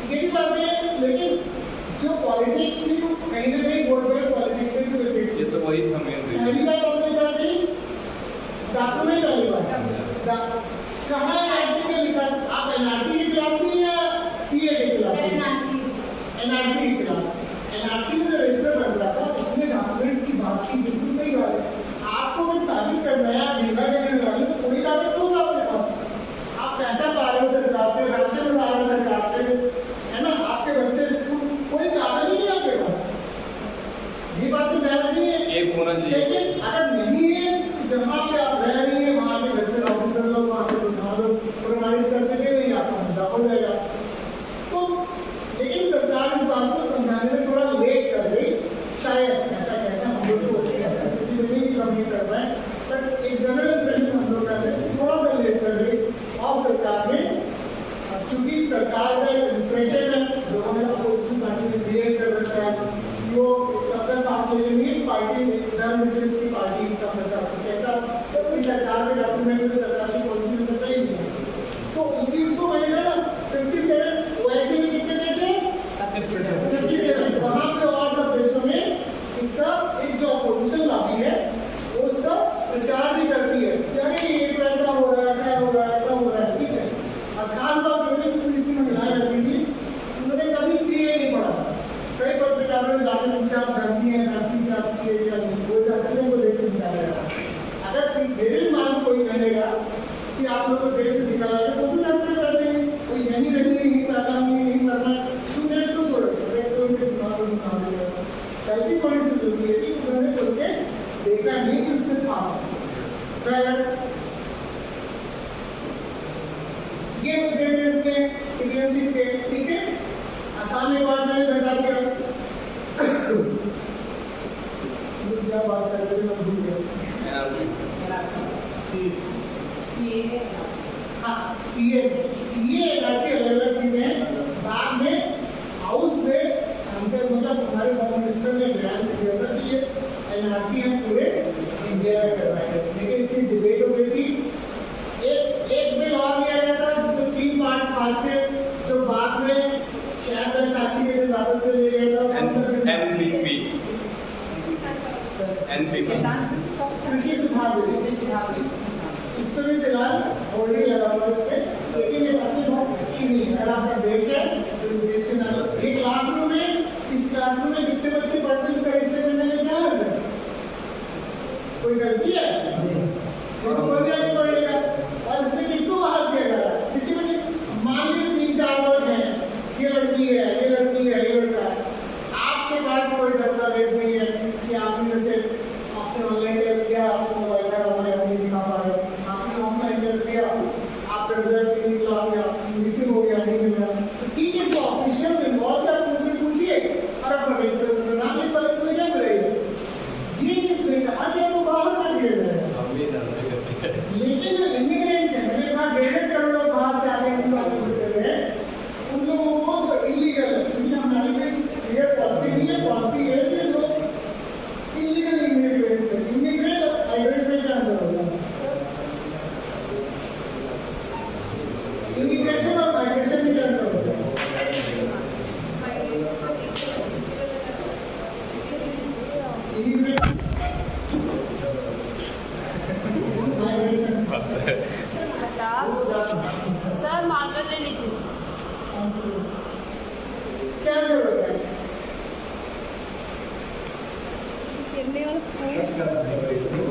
ये भी बात है। लेकिन जो पॉलिटिक्स थी कहीं ना कहीं बोर्ड में पॉलिटिक्स से रिलेटेड ये सब वही था मेन पहली बात आपने क्या की डॉक्यूमेंट वाली बात कहाँ एनआरसी में लिखा? आप एनआरसी के खिलाफ थी या सीए के खिलाफ? एनआरसी के खिलाफ। एनआरसी में जो रजिस्टर बन रहा था उसमें डॉक्यूमेंट्स की बात की, बिल्कुल सही बात है। आपको मैं नहीं कर पाए, बट एक जनरल इम्प्रेशन हम लोग का है थोड़ा सा लेट कर रही और सरकार में, चूंकि सरकार का इम्प्रेशन है लोगों ने अपोजिशन पार्टी में क्रिएट कर रखा है, वो सबसे साफ ले लेंगे पार्टी की पार्टी का प्रचार कैसा सबकी सरकार के डॉक्यूमेंट में सरकार की पॉलिसी में सकता ही नहीं है। तो उस चीज को मैंने कहा 57 वैसे भी कितने देश है 57, वहां पे और सब देशों में इसका एक जो अपोजिशन लॉबी है वो इसका प्रचार भी करती है, अरे ये तो ऐसा हो रहा है, ऐसा हो रहा है, ऐसा हो रहा है, ठीक है। और खास बात ये भी सुनी थी महिलाएं रहती थी, उन्होंने कभी सीए नहीं पढ़ा, कई पत्रकारों ने जाके पूछा आप जानती हैं नर्सिंग क्या सीए क्या नहीं, वो जाते हैं वो देश से निकाला जाएगा। अगर मेरे मान कोई कहेगा कि आप लोग को देश से निकाला जाए तो भी डॉक्टर कर देंगे, कोई यहीं रहनी है, यहीं पैदा होनी है, यहीं करना है, तुम देश को छोड़ोगे तो उनके दिमाग में निकाल देगा। गलती थोड़ी सी जरूरी है कि उन्होंने छोड़ के देखा नहीं कि उसमें था ये मुद्दे थे इसमें सिटीजनशिप के, ठीक है। आसाम में बात मैंने बता दिया, क्या बात कर रहे थे मैं भूल गया। हाँ सीए एक ऐसी अलग अलग चीजें हैं, बाद में हाउस में सांसद मतलब हमारे होम मिनिस्टर ने बयान दिया था कि ये एनआरसी हम पूरे इंडिया में करवाएंगे, लेकिन इतनी डिबेट हो गई थी। एक बिल और लिया गया था जिसमें 3 पार्ट पास थे, जो बाद में शायद बैसाखी के दिन वापस ले गया था एनपीपी कृषि सुधार बिल, इस पर भी फिलहाल होल्डिंग लगा हुआ है इसमें, लेकिन ये बातें बहुत अच्छी नहीं है। अगर आपका देश है तो देश के नाम ये क्लासरूम में, इस क्लासरूम में कितने बच्चे पढ़ते हैं इसका हिस्से में मैंने क्या अर्थ है, कोई गलती है तो कोई आगे पढ़ेगा। और इसमें किसको बाहर किया जा रहा है, किसी में मान लीजिए 3-4 लोग हैं, ये लड़की है, ये लड़की है, ये लड़का है, आपके पास कोई दस्तावेज नहीं है कि आपने जैसे आपने ऑनलाइन टेस्ट किया, आपको मोबाइल का नंबर नहीं दिखा पा रहे, आपने ऑफलाइन टेस्ट किया, आपका रिजल्ट नहीं निकला, आपका मिसिंग हो गया, नहीं मिला, तो ठीक है जो ऑफिशियल्स इन्वॉल्व है आप उनसे पूछिए और अपना रजिस्टर में नाम लिख पड़े, इसमें क्या करेगा। ये किसने कहा कि आपको बाहर कर दिया जाएगा, लेकिन जो इमिग्रेंट्स हैं, मैंने कहा 1.5 करोड़ लोग बाहर से आते हैं, उन लोगों को जो इलीगल है, क्योंकि हमारी कोई ये पॉलिसी नहीं है, पॉलिसी है कि जो इलीगल इमिग्रेंट्स है, इमिग्रेंट माइग्रेंट में क्या अंतर होगा, इमिग्रेशन और माइग्रेशन में क्या अंतर होगा। इमिग्रेशन सर मार्कर ले लीजिए, क्या जरूरत है,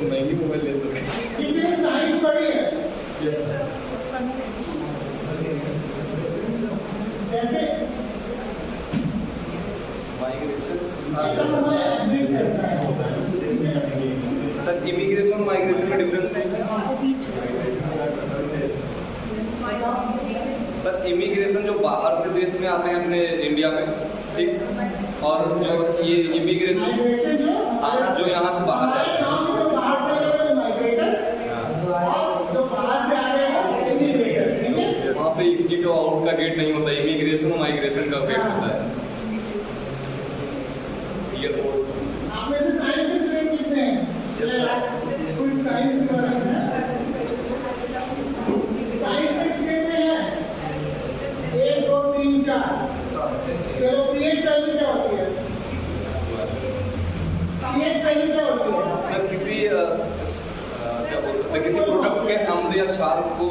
नहीं मोबाइल ले सकते। किसी ने साइंस पढ़ी है, जैसे सर इमिग्रेशन और माइग्रेशन में डिफरेंस सर इमिग्रेशन जो बाहर से देश में आते हैं अपने इंडिया में, ठीक, और जो ये इमिग्रेशन जो यहाँ से बाहर जाते हैं, जो बाहर से आ रहे हैं माइग्रेटर और जो बाहर से आ रहे हैं इमिग्रेटर, ठीक है। वहाँ पे एग्जिट और आउट का गेट नहीं होता, इमिग्रेशन और माइग्रेशन का गेट होता है। ये तो आप में से साइंस के स्टूडेंट कितने हैं? कोई साइंस में पढ़ा है? साइंस के स्टूडेंट में है 1 2 3 4, चलो पीएच वैल्यू क्या होती है, पीएच वैल्यू क्या होती है सर किसी क्या बोल सकते हैं, किसी प्रोडक्ट के अम्ल या क्षार को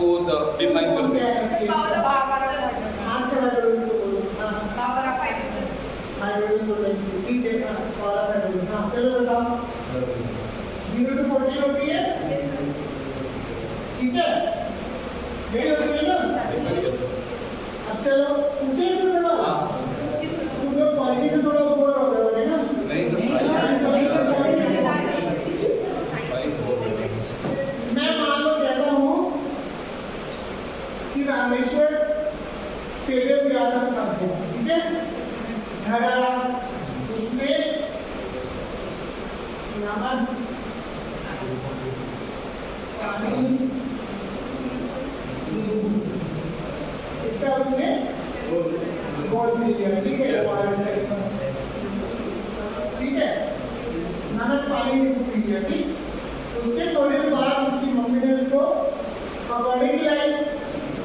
डिफाइन करते हैं। हाथ खड़ा करो इसको, बोलो हाइड्रोजन पोटेंसी, ठीक है, हाँ चलो बताओ 0 to 40 होती है, ठीक है, यही होती है ना। अब चलो पूछे इससे थोड़ा, तुम लोग क्वालिटी से थोड़ा ऊपर हो गए होंगे ना। नहीं सर मैं मान लो कहता हूँ कि रामेश्वर स्टेडियम गया था करते हैं, ठीक है, धरा उसने पानी, इसका उसने गोल भी लिया, ठीक है, ठीक है, नमक पानी नींबू पी लिया, ठीक। उसके थोड़ी देर बाद उसकी मम्मी ने उसको पकौड़े खिलाई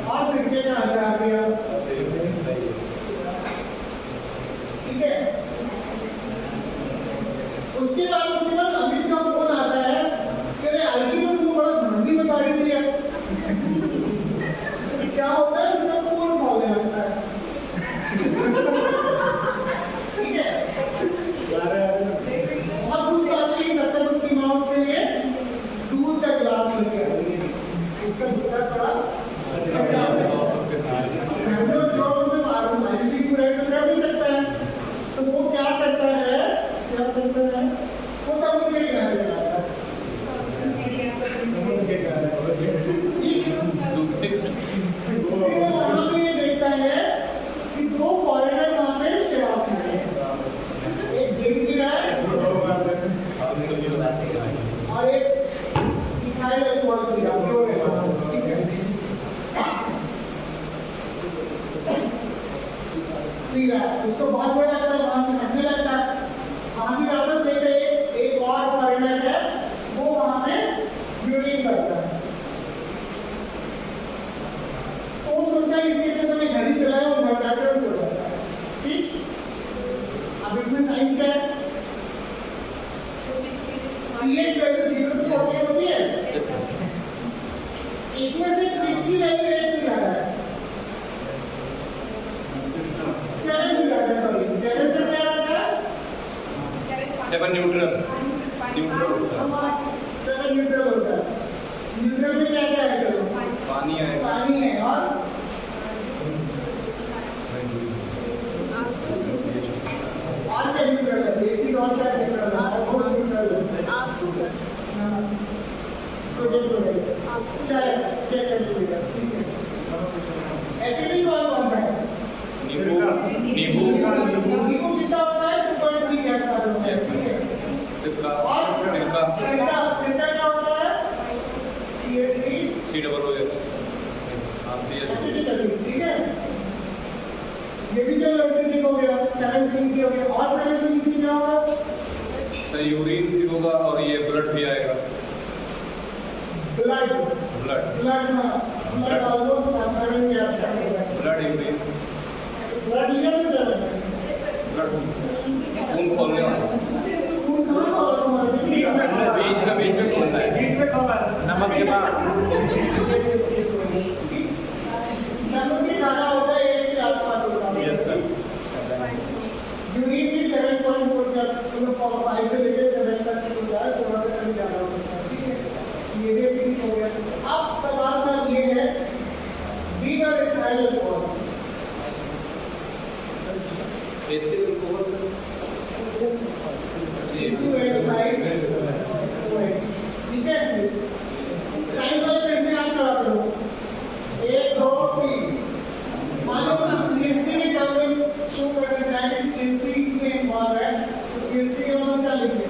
और सिरके का अचार दिया, ठीक है। उसके बाद अमित का फोन आता है कि अरे आईजी ने तुमको बड़ा घंटी बता रही थी, क्या होता है उसका फोन खोलने लगता है, ठीक है। बहुत गुस्सा आती है, तब तक उसकी माँ उसके लिए दूध का गिलास लेके आ रही है, उसका गुस्सा थोड़ा जोरों से मालूम है कि बुराई तो कर नहीं सकता है, तो वो क्या करता है, वो समुद्र के किनारे चला जाता है। वहां पे ये देखता है कि दो फॉरेनर वहां पे शराब पी रहे हैं, एक जिम पी रहा है और एक इथाइल अल्कोहल पी रहा है, ठीक है, पी रहा है। उसको बहुत बुरा लगता है, वहां से हटने लगता है। वहां से ज्यादा देखते एक और फॉरेनर है, वो वहां पे यूरिन करता है, तो वो सोचता है इससे अच्छा तो मैं घर ही चला और घर जाकर सो जाता है, ठीक। अब इसमें साइंस क्या है, पीएच वैल्यू 0 to 40 होती है, इसमें से किसकी वैल्यू 8 से ज्यादा है, 7 से ज्यादा है, सॉरी 7 तक क्या रहता है, 7 न्यूट्रल होता है, 7 न्यूट्रल होता है। न्यूट्रल में क्या क्या है, चलो पानी है, पानी है और क्या न्यूट्रल है, एक चीज और शायद न्यूट्रल है, और न्यूट्रल है, आंसू सर, तो शायद चेक कर लीजिएगा, ठीक है। एसिडिक कौन सा है, नींबू कितना होता है, 2.3 के आसपास होता है, ठीक है। सिरका सिरका क्या होता है, CH3 एसिडिक एसिड, ठीक है। ये भी चलो एसिडिक हो गया, 7 से नीचे हो गया, और 7 से नीचे क्या होगा, सर यूरिन भी होगा और ये ब्लड भी आएगा, ब्लड ऑलमोस्ट 7 के आसपास होता है, ब्लड यूरिन, ब्लड लिया तो ब्लड खून खोलने वाला, खून कहाँ होगा तुम्हारे बीच में खोलना है, बीच में खोला है, नमक के बाद समुद्री खाना होता है 1 के आसपास होता है, यस सर। यूरिन भी 7.4 का 5 से लेकर 7 तक होता है, थोड़ा सा कम ज्यादा हो सकता है, ठीक है। ये भी एसिडिक हो गया। अब सवाल साहब ये है, जी और ethyl alcohol, ethyl alcohol sir, C2H5OH, ठीक है। साइंस वाले फिर से याद करा करो, 1 2 3, मान लो CH3 के टर्म में शो करना चाहे कि CH3 इसमें इन्वॉल्व है, तो CH3 के बाद हम क्या लिखेंगे,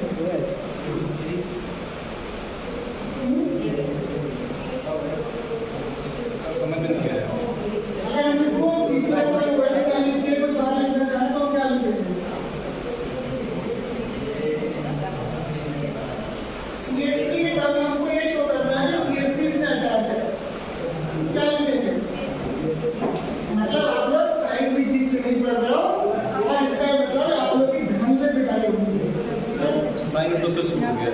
समझ में नहीं आया। अगर हम इसको C2H5OH का लिख के कुछ और लिखना चाहे तो हम क्या लिखेंगे, CH3 के टर्म में हमको ये शो करना है कि CH3 से अटैच है, क्या लिखेंगे, मतलब आप लोग साइंस भी ठीक से नहीं पढ़ रहे हो और इसका मतलब आप लोग की ढंग से पिटाई होनी चाहिए, साइंस तो शुरू हो गया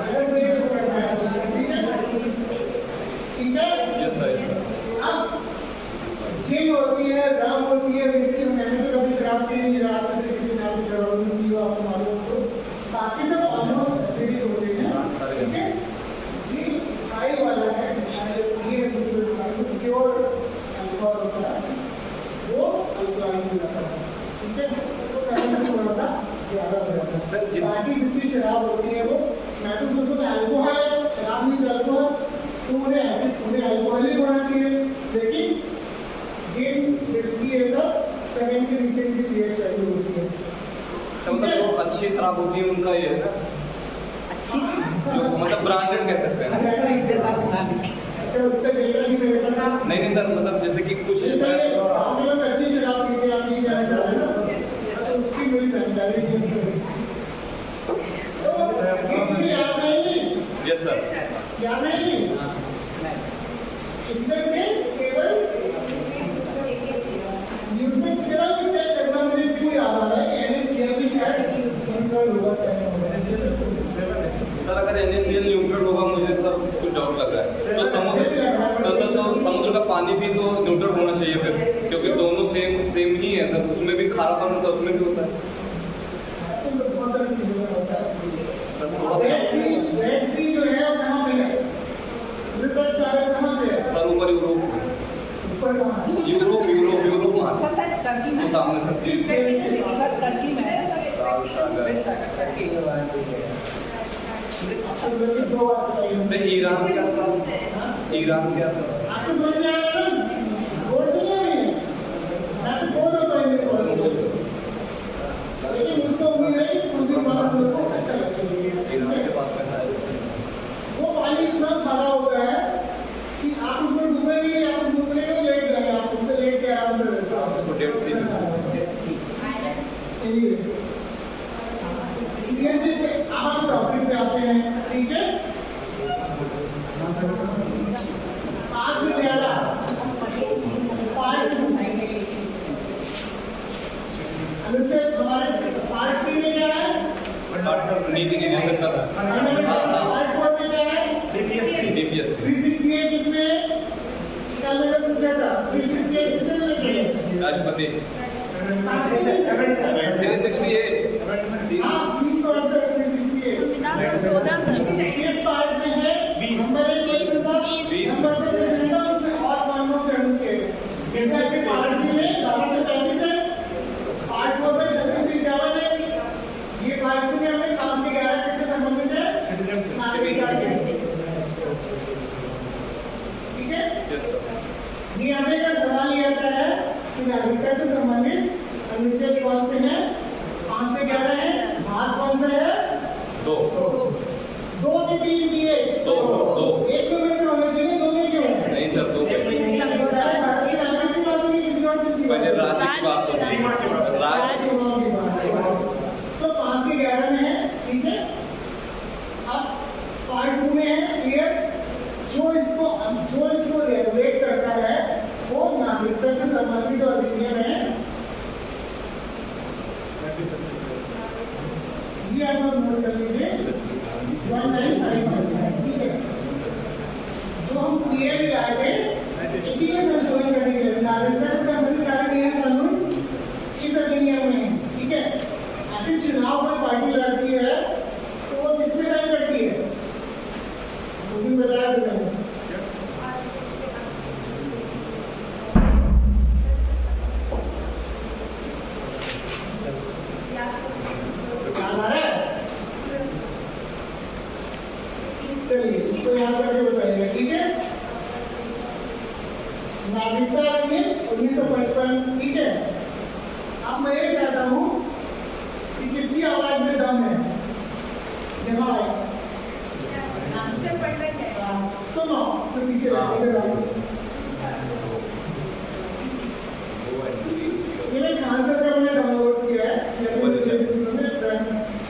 अगर मुझे शो करना है, ठीक है। Yes sir. अब जिन होती है, ड्रम होती है, विस्की, मैंने तो कभी शराब पी नहीं, रात में से किसी ने आपको शराब नहीं पी, आपको मालूम हो, बाकी सब ऑलमोस्ट एसिडिक होते हैं, ठीक है। ये हाई वाला है, ये प्योर अल्कोहल होता है, वो अल्कोहल होता है, ठीक है, तो सेवन से थोड़ा सा ज्यादा हो जाता है। सर, बाकी जितनी शराब होती है वो, मैं तो सोचता था अल्कोहल है, शराब नहीं से अल्कोहल, तो उन्हें अल्कोहल ही होना चाहिए, लेकिन जिन विस्की ये सब 7 के नीचे की पीएच वैल्यू होती है, मतलब जो अच्छी शराब होती है उनका ये है ना, अच्छी जो मतलब ब्रांडेड कह सकते हैं। अच्छा उस पर डेटा नहीं मेरे पास। नहीं नहीं सर, मतलब जैसे कि कुछ जैसे आप लोग अच्छी शराब पीते हैं, आप ये कहना चाह रहे हैं ना, तो उसकी मेरी जानकारी थी उनसे। तो ये चीजें याद रहेंगी? Yes sir. याद रहेंगी? इसमें से केवल न्यूट्रल जरा भी चेक करना, मुझे क्यों याद आ रहा है कि NaCl भी शायद न्यूट्रल होगा सर। अगर NaCl न्यूट्रल होगा, मुझे तो कुछ डाउट लग रहा है। तो समुद्र का पानी भी तो न्यूट्रल होना चाहिए फिर, क्योंकि दोनों सेम ही है सर। उसमें भी खारापन होता है, उसमें भी होता है। बहुत सारी चीजों में होता है। सर थोड़ा सा रेड सी जो है कहाँ पे है? मृतक सागर कहाँ पे है? सर ऊपर यूरोप, ऊपर कहाँ है? यूरोप यूरोप यूरोप वहाँ सर सर टर्की में वो सामने सर। इस देश से सर टर्की में है। अब वैसे दो बात बताइए। सर ईरान के आसपास, ईरान के आसपास। आपको समझ में आया ना? बोल नहीं है, मैं तो बोल रहा था इन्हें बोल, लेकिन मुझको उम्मीद है कि कुछ दिन बाद हम लोग को अच्छा लगेगा। ईरान के पास में शायद वो पानी इतना खारा होता है कि आप उसमें डूबेंगे नहीं, आप उसमें उतरेंगे लेट जाएंगे, आप उसमें लेट के आराम से रह सकते उसको डेड सी हो। सीरियसली अब हम टॉपिक पे आते हैं, ठीक है? 5 से 11 पार्ट 2 अनुच्छेद हमारे पार्ट 3 में क्या है? नीति निदेशक का पार्ट 4 में क्या है? DPS 368 किसमें? कल मैंने पूछा था 368 किससे रिलेटेड है? राष्ट्रपति 368 किस पार्ट में है? नंबर 1 क्वेश्चन था, नंबर 2 क्वेश्चन था, उसमें और मानों से अनुच्छेद जैसे पार्ट बी में 12 से 35 है, पार्ट 4 में 36 से 51 है। ये पार्ट 2 में हमें कहां से 11 किससे संबंधित है? नागरिकता से। ठीक है? Yes sir. ये हमें का सवाल ये आता है कि नागरिकता से संबंधित अनुच्छेद कौन से हैं? 5 से 11 है। भाग कौन सा है? 2 2 के 3 किए, दो। एक में मेरे होना चाहिए, 2 में क्यों है? नहीं सर, 2 भारत की नागरिक की बात होगी, किसी और चीज की पहले बात? राज्य की बात, तो सीमा की बात। राज्य सीमाओं की बात। तो 5 से 11 में है, ठीक है? अब पार्ट 2 में है, क्लियर? जो इसको रेगुलेट करता है वो नागरिकता से संबंधित जो अधिनियम है, ये आप लोग नोट कर लीजिए 1955, ठीक है? जो हम सीए में लाए थे इसी में संशोधन करने के लिए नागरिकता से संबंधित सारे नियम कानून इस अधिनियम में है, ठीक है? ऐसे चुनाव में पार्टी लड़ती है तो वो किसमें साइन करती है? उस दिन बताया था मैंने। चलिए इसको याद करके बताइएगा, ठीक है? नागरिकता अधिनियम 1955, ठीक है? अब मैं ये चाहता हूं कि किसकी आवाज में दम है? यहाँ सुनो, तो पीछे रखिएगा। ये मैं खान सर का मैंने डाउनलोड किया है,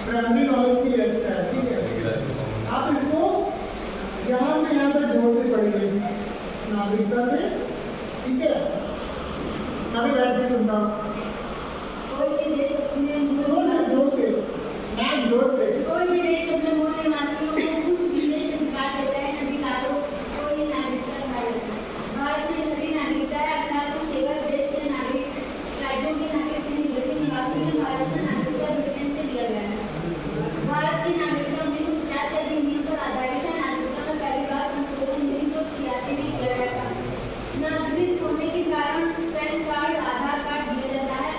प्राइमरी नॉलेज के लिए अच्छा है, ठीक है? आप इसको यहाँ से यहाँ तक जोर से पढ़िए, नागरिकता से, ठीक है? मैं भी बैठ के सुनता हूँ, कोई भी देश अपने जोर से, मैं जोर से। कोई भी देश अपने मूल निवासियों को कुछ विशेष अधिकार देता है, अधिकारों को ही नागरिकता कहा जाता है। भारत में सभी नागरिकता है, अर्थात वो केवल देश के नागरिक, राज्यों के नागरिक नहीं बल्कि निवासी में भारत में नागरिकता ब्रिटेन से लिया गया है। भारत की नागरिकता 1950 अधिनियम पर आधारित है। नागरिकता में पहली बार संशोधन 1986 में किया गया था। नागरिक होने के कारण पैन कार्ड, आधार कार्ड दिया जाता है।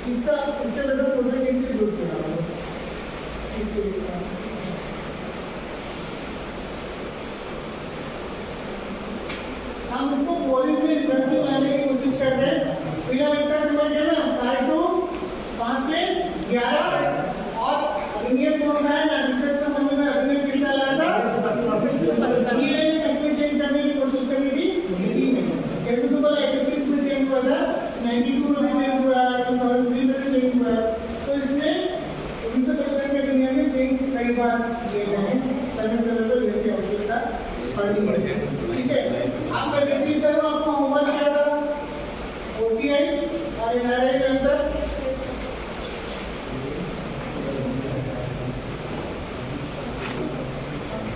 इसका इसके अंदर फोटो खींच के जोड़ देना है इसके लिए हम इसको बॉलिंग से इंटरेस्टिंग लाने की कोशिश कर रहे हैं। फिलहाल इतना समझ गए ना, 5 से 11 और अधिनियम कौन सा है ना, डिस्कस का समझ में अधिनियम किसका लाया था, सीए ने किसमें चेंज करने की कोशिश करी थी, इसी में। जैसे तो पहले 86 में चेंज हुआ था, 92 में चेंज हुआ, 2003 में चेंज हुआ, तो इसमें 1955 के अधिनियम में चेंज कई बार किए गए हैं, समय समय पर जैसी आवश्यकता पड़ती है। ठीक है, आप मैं रिपीट करूं, आपको होमवर्क क्या था, ओसीआई और एनआरआई के अंदर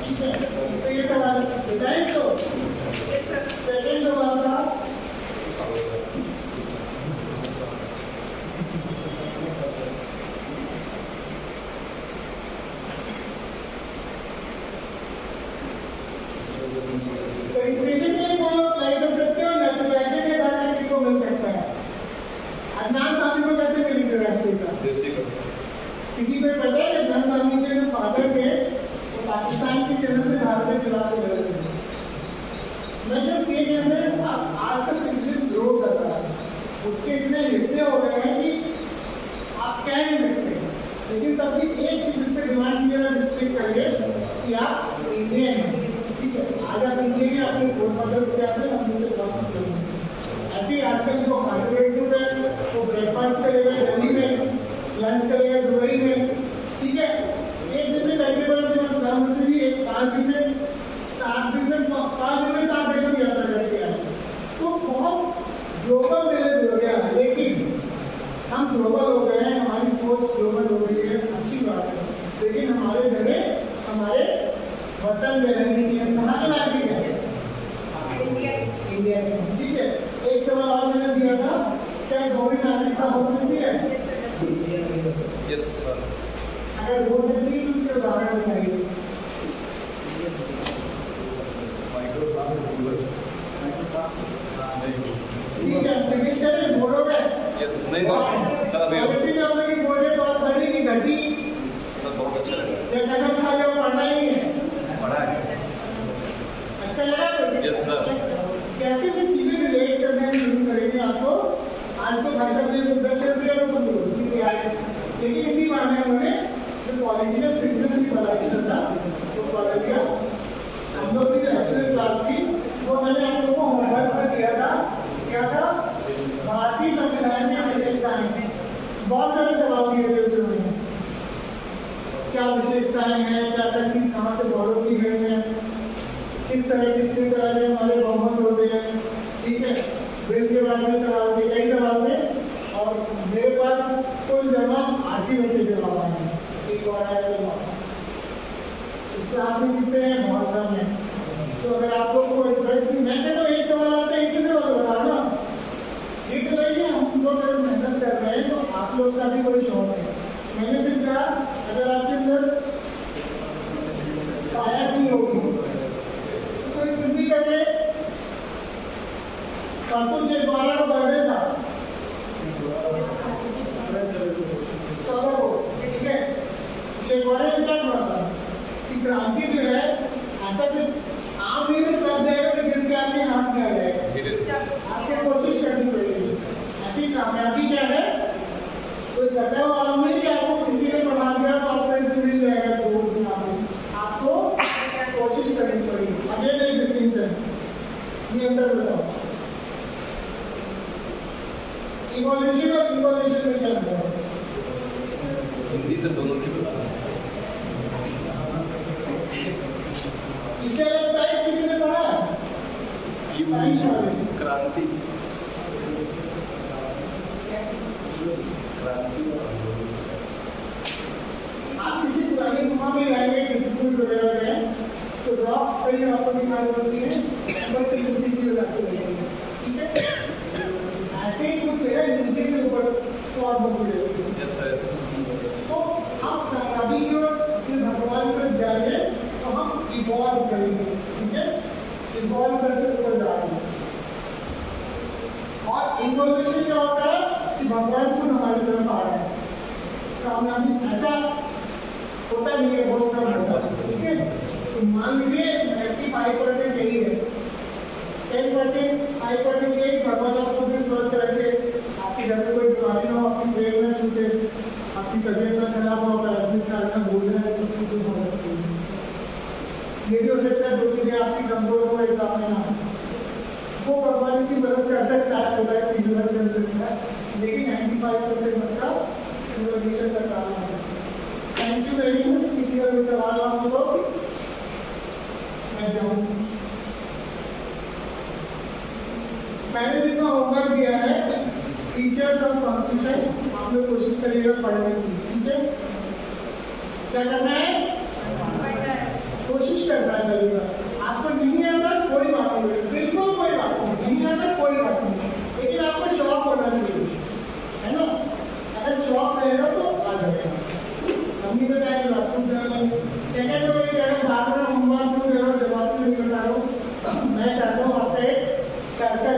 ठीक है, तो ये सवाल बताएं। तो सेकंड सवाल था तो इस रीजन में कौन अप्लाई कर सकते हो, नेचुरलाइजेशन के आधार पर मिल सकता है। अदनान सामी को कैसे मिली थी राष्ट्रीयता, किसी को पता है? अदनान सामी के जो फादर थे वो पाकिस्तान की सेना से भारत के खिलाफ लड़ रहे थे। मैं जो स्टेट के अंदर आज का सिटीजन ग्रो कर रहा है, उसके इतने हिस्से हो गए हैं कि आप कह नहीं सकते, लेकिन तब भी एक चीज इस पर डिमांड किया रिस्ट्रिक्ट करिए कि आप इंडियन हैं। ठीक है, आज आप इंडियन हैं, अपने फोर फादर्स के आते हैं, हम इससे बात करेंगे। ऐसे ही आजकल जो हार्डवेयर ग्रुप है वो ब्रेकफास्ट करेगा दिल्ली में, लंच करेगा दुबई में। ठीक है, एक दिन में पहली बार जो प्रधानमंत्री जी 5 दिन में 7 देशों की यात्रा करके आए, तो बहुत ग्लोबल विलेज हो गया। लेकिन हम ग्लोबल हो गए हैं, हमारी सोच ग्लोबल हो गई है, अच्छी बात है, लेकिन हमारे जगह हमारे वतन में रहनी चाहिए। कहाँ के नागरिक है? इंडिया के। ठीक है, एक सवाल और मैंने दिया था, क्या दोहरी नागरिकता हो सकती है? Yes sir. अगर हो सकती है तो उसके उदाहरण बताइए। ठीक है, फिनिश करें, बोलोगे? नहीं सर, अभी पॉलिटिक्स में आपकी बोले बहुत बड़ी की घटी सर, बहुत अच्छा लगा। या कदम खा लिया, पढ़ना ही नहीं है, पढ़ा है। अच्छा लगा? Yes sir. जैसे से चीजें रिलेट करने में शुरू करेंगे आपको। आज तो भाई साहब ने मुद्दा छोड़ दिया तो उसी के आए, लेकिन इसी बहाने उन्होंने जो पॉलिटिकल सिटीजनशिप वाला क्वेश्चन था तो पढ़ लिया। हम लोग की एक्चुअल क्लास थी वो मैंने आप लोगों को होमवर्क में दिया था, क्या था? भारतीय संविधान की विशेषताएं। बहुत सारे सवाल दिए थे उसमें, क्या विशेषताएं हैं, क्या क्या चीज कहाँ से फॉलो की गई है, किस तरह कितने तरह के हमारे बहुमत होते हैं। ठीक है, बिल के बारे में सवाल थे, कई सवाल थे, और मेरे पास कुल जवाब 8 ही घंटे जवाब आए हैं। एक और आया जवाब इस क्लास में कितने हैं? बहुत कम है। तो अगर आप लोग को इंटरेस्ट नहीं, मैं कहता हूँ एक सवाल आता है, एक ही सवाल बता ना, ये तो नहीं, हम लोग अगर मेहनत कर रहे हैं तो आप लोग का भी कोई शौक है। मैंने फिर कहा अगर आपके अंदर काया नहीं होगी तो कोई कुछ भी कर ले। परसों 12 को बर्थडे था, 14 को। ठीक है, 12 में क्या हुआ था कि क्रांति जो है ऐसा कि आप नहीं तो कर जाएगा तो गिर के आपके हाथ में आ जाएगा, आपको कोशिश करनी पड़ेगी। ऐसी कामयाबी क्या है? कोई कहता है आराम नहीं कि आपको किसी ने पढ़ा दिया तो आपको एकदम मिल जाएगा, आपको कोशिश करनी पड़ेगी। अगेन एक डिस्टिंक्शन, ये अंदर बताओ, इवोल्यूशन और इवोल्यूशन में क्या अंतर है? हिंदी से दोनों की बता। इससे अलग टाइप किसी ने पढ़ा है? साइंस वाले क्रांति आप किसी पुरानी गुफा में जाएंगे, चित्रकूट वगैरह जाए तो रॉक्स कहीं आपको दिखाई पड़ती है, ऊपर से नीचे की हो जाती है। ठीक है, ऐसे ही कुछ है, नीचे से ऊपर फॉर्म हो गई। तो आप कामयाबी की ओर भगवान पर जाएंगे तो हम इवॉल्व करेंगे। ठीक है, इवॉल्व करके ऊपर जाएंगे। और इन्फॉर्मेशन क्या होता है कि भगवान खुद हमारी तरफ आ रहा है, कामयाबी ऐसा होता नहीं है, बहुत कम होता है। ठीक है, तो मान लीजिए 95% यही है, 10% 5% ये कि भगवान आपको दिन स्वस्थ रखे, आपके घर में कोई बीमारी ना हो, आपकी ट्रेन में छूटे, आपकी तबीयत ना खराब हो, एडमिट करना बोलना है, सब कुछ हो सकती है। ये भी हो सकता है 2 चीजें आपकी कमजोर हो एग्जाम में ना, वो भगवान की मदद कर सकता है, खुदा की मदद कर सकता है, लेकिन 95% मतलब इन्फॉर्मेशन का काम है। Thank you very much. किसी का कोई सवाल आप हो तो मैं जाऊँ। मैंने जितना होमवर्क दिया है टीचर्स और कॉन्स्टिट्यूशन, आप लोग कोशिश करिएगा पढ़ने की। ठीक है, क्या करना है? कोशिश करना है करिएगा। आपको नहीं आता कोई बात नहीं, बिल्कुल कोई बात नहीं आता कोई बात नहीं, लेकिन आपको शौक होना चाहिए, है ना? अगर शौक रहेगा तो आ जाएगा। मम्मी बताएगी आपको जरा। सेकंड में ये कह रहा हूँ, बाद में होमवर्क में जवाब नहीं बता रहा हूँ, मैं चाहता हूँ आपका एक सर्कल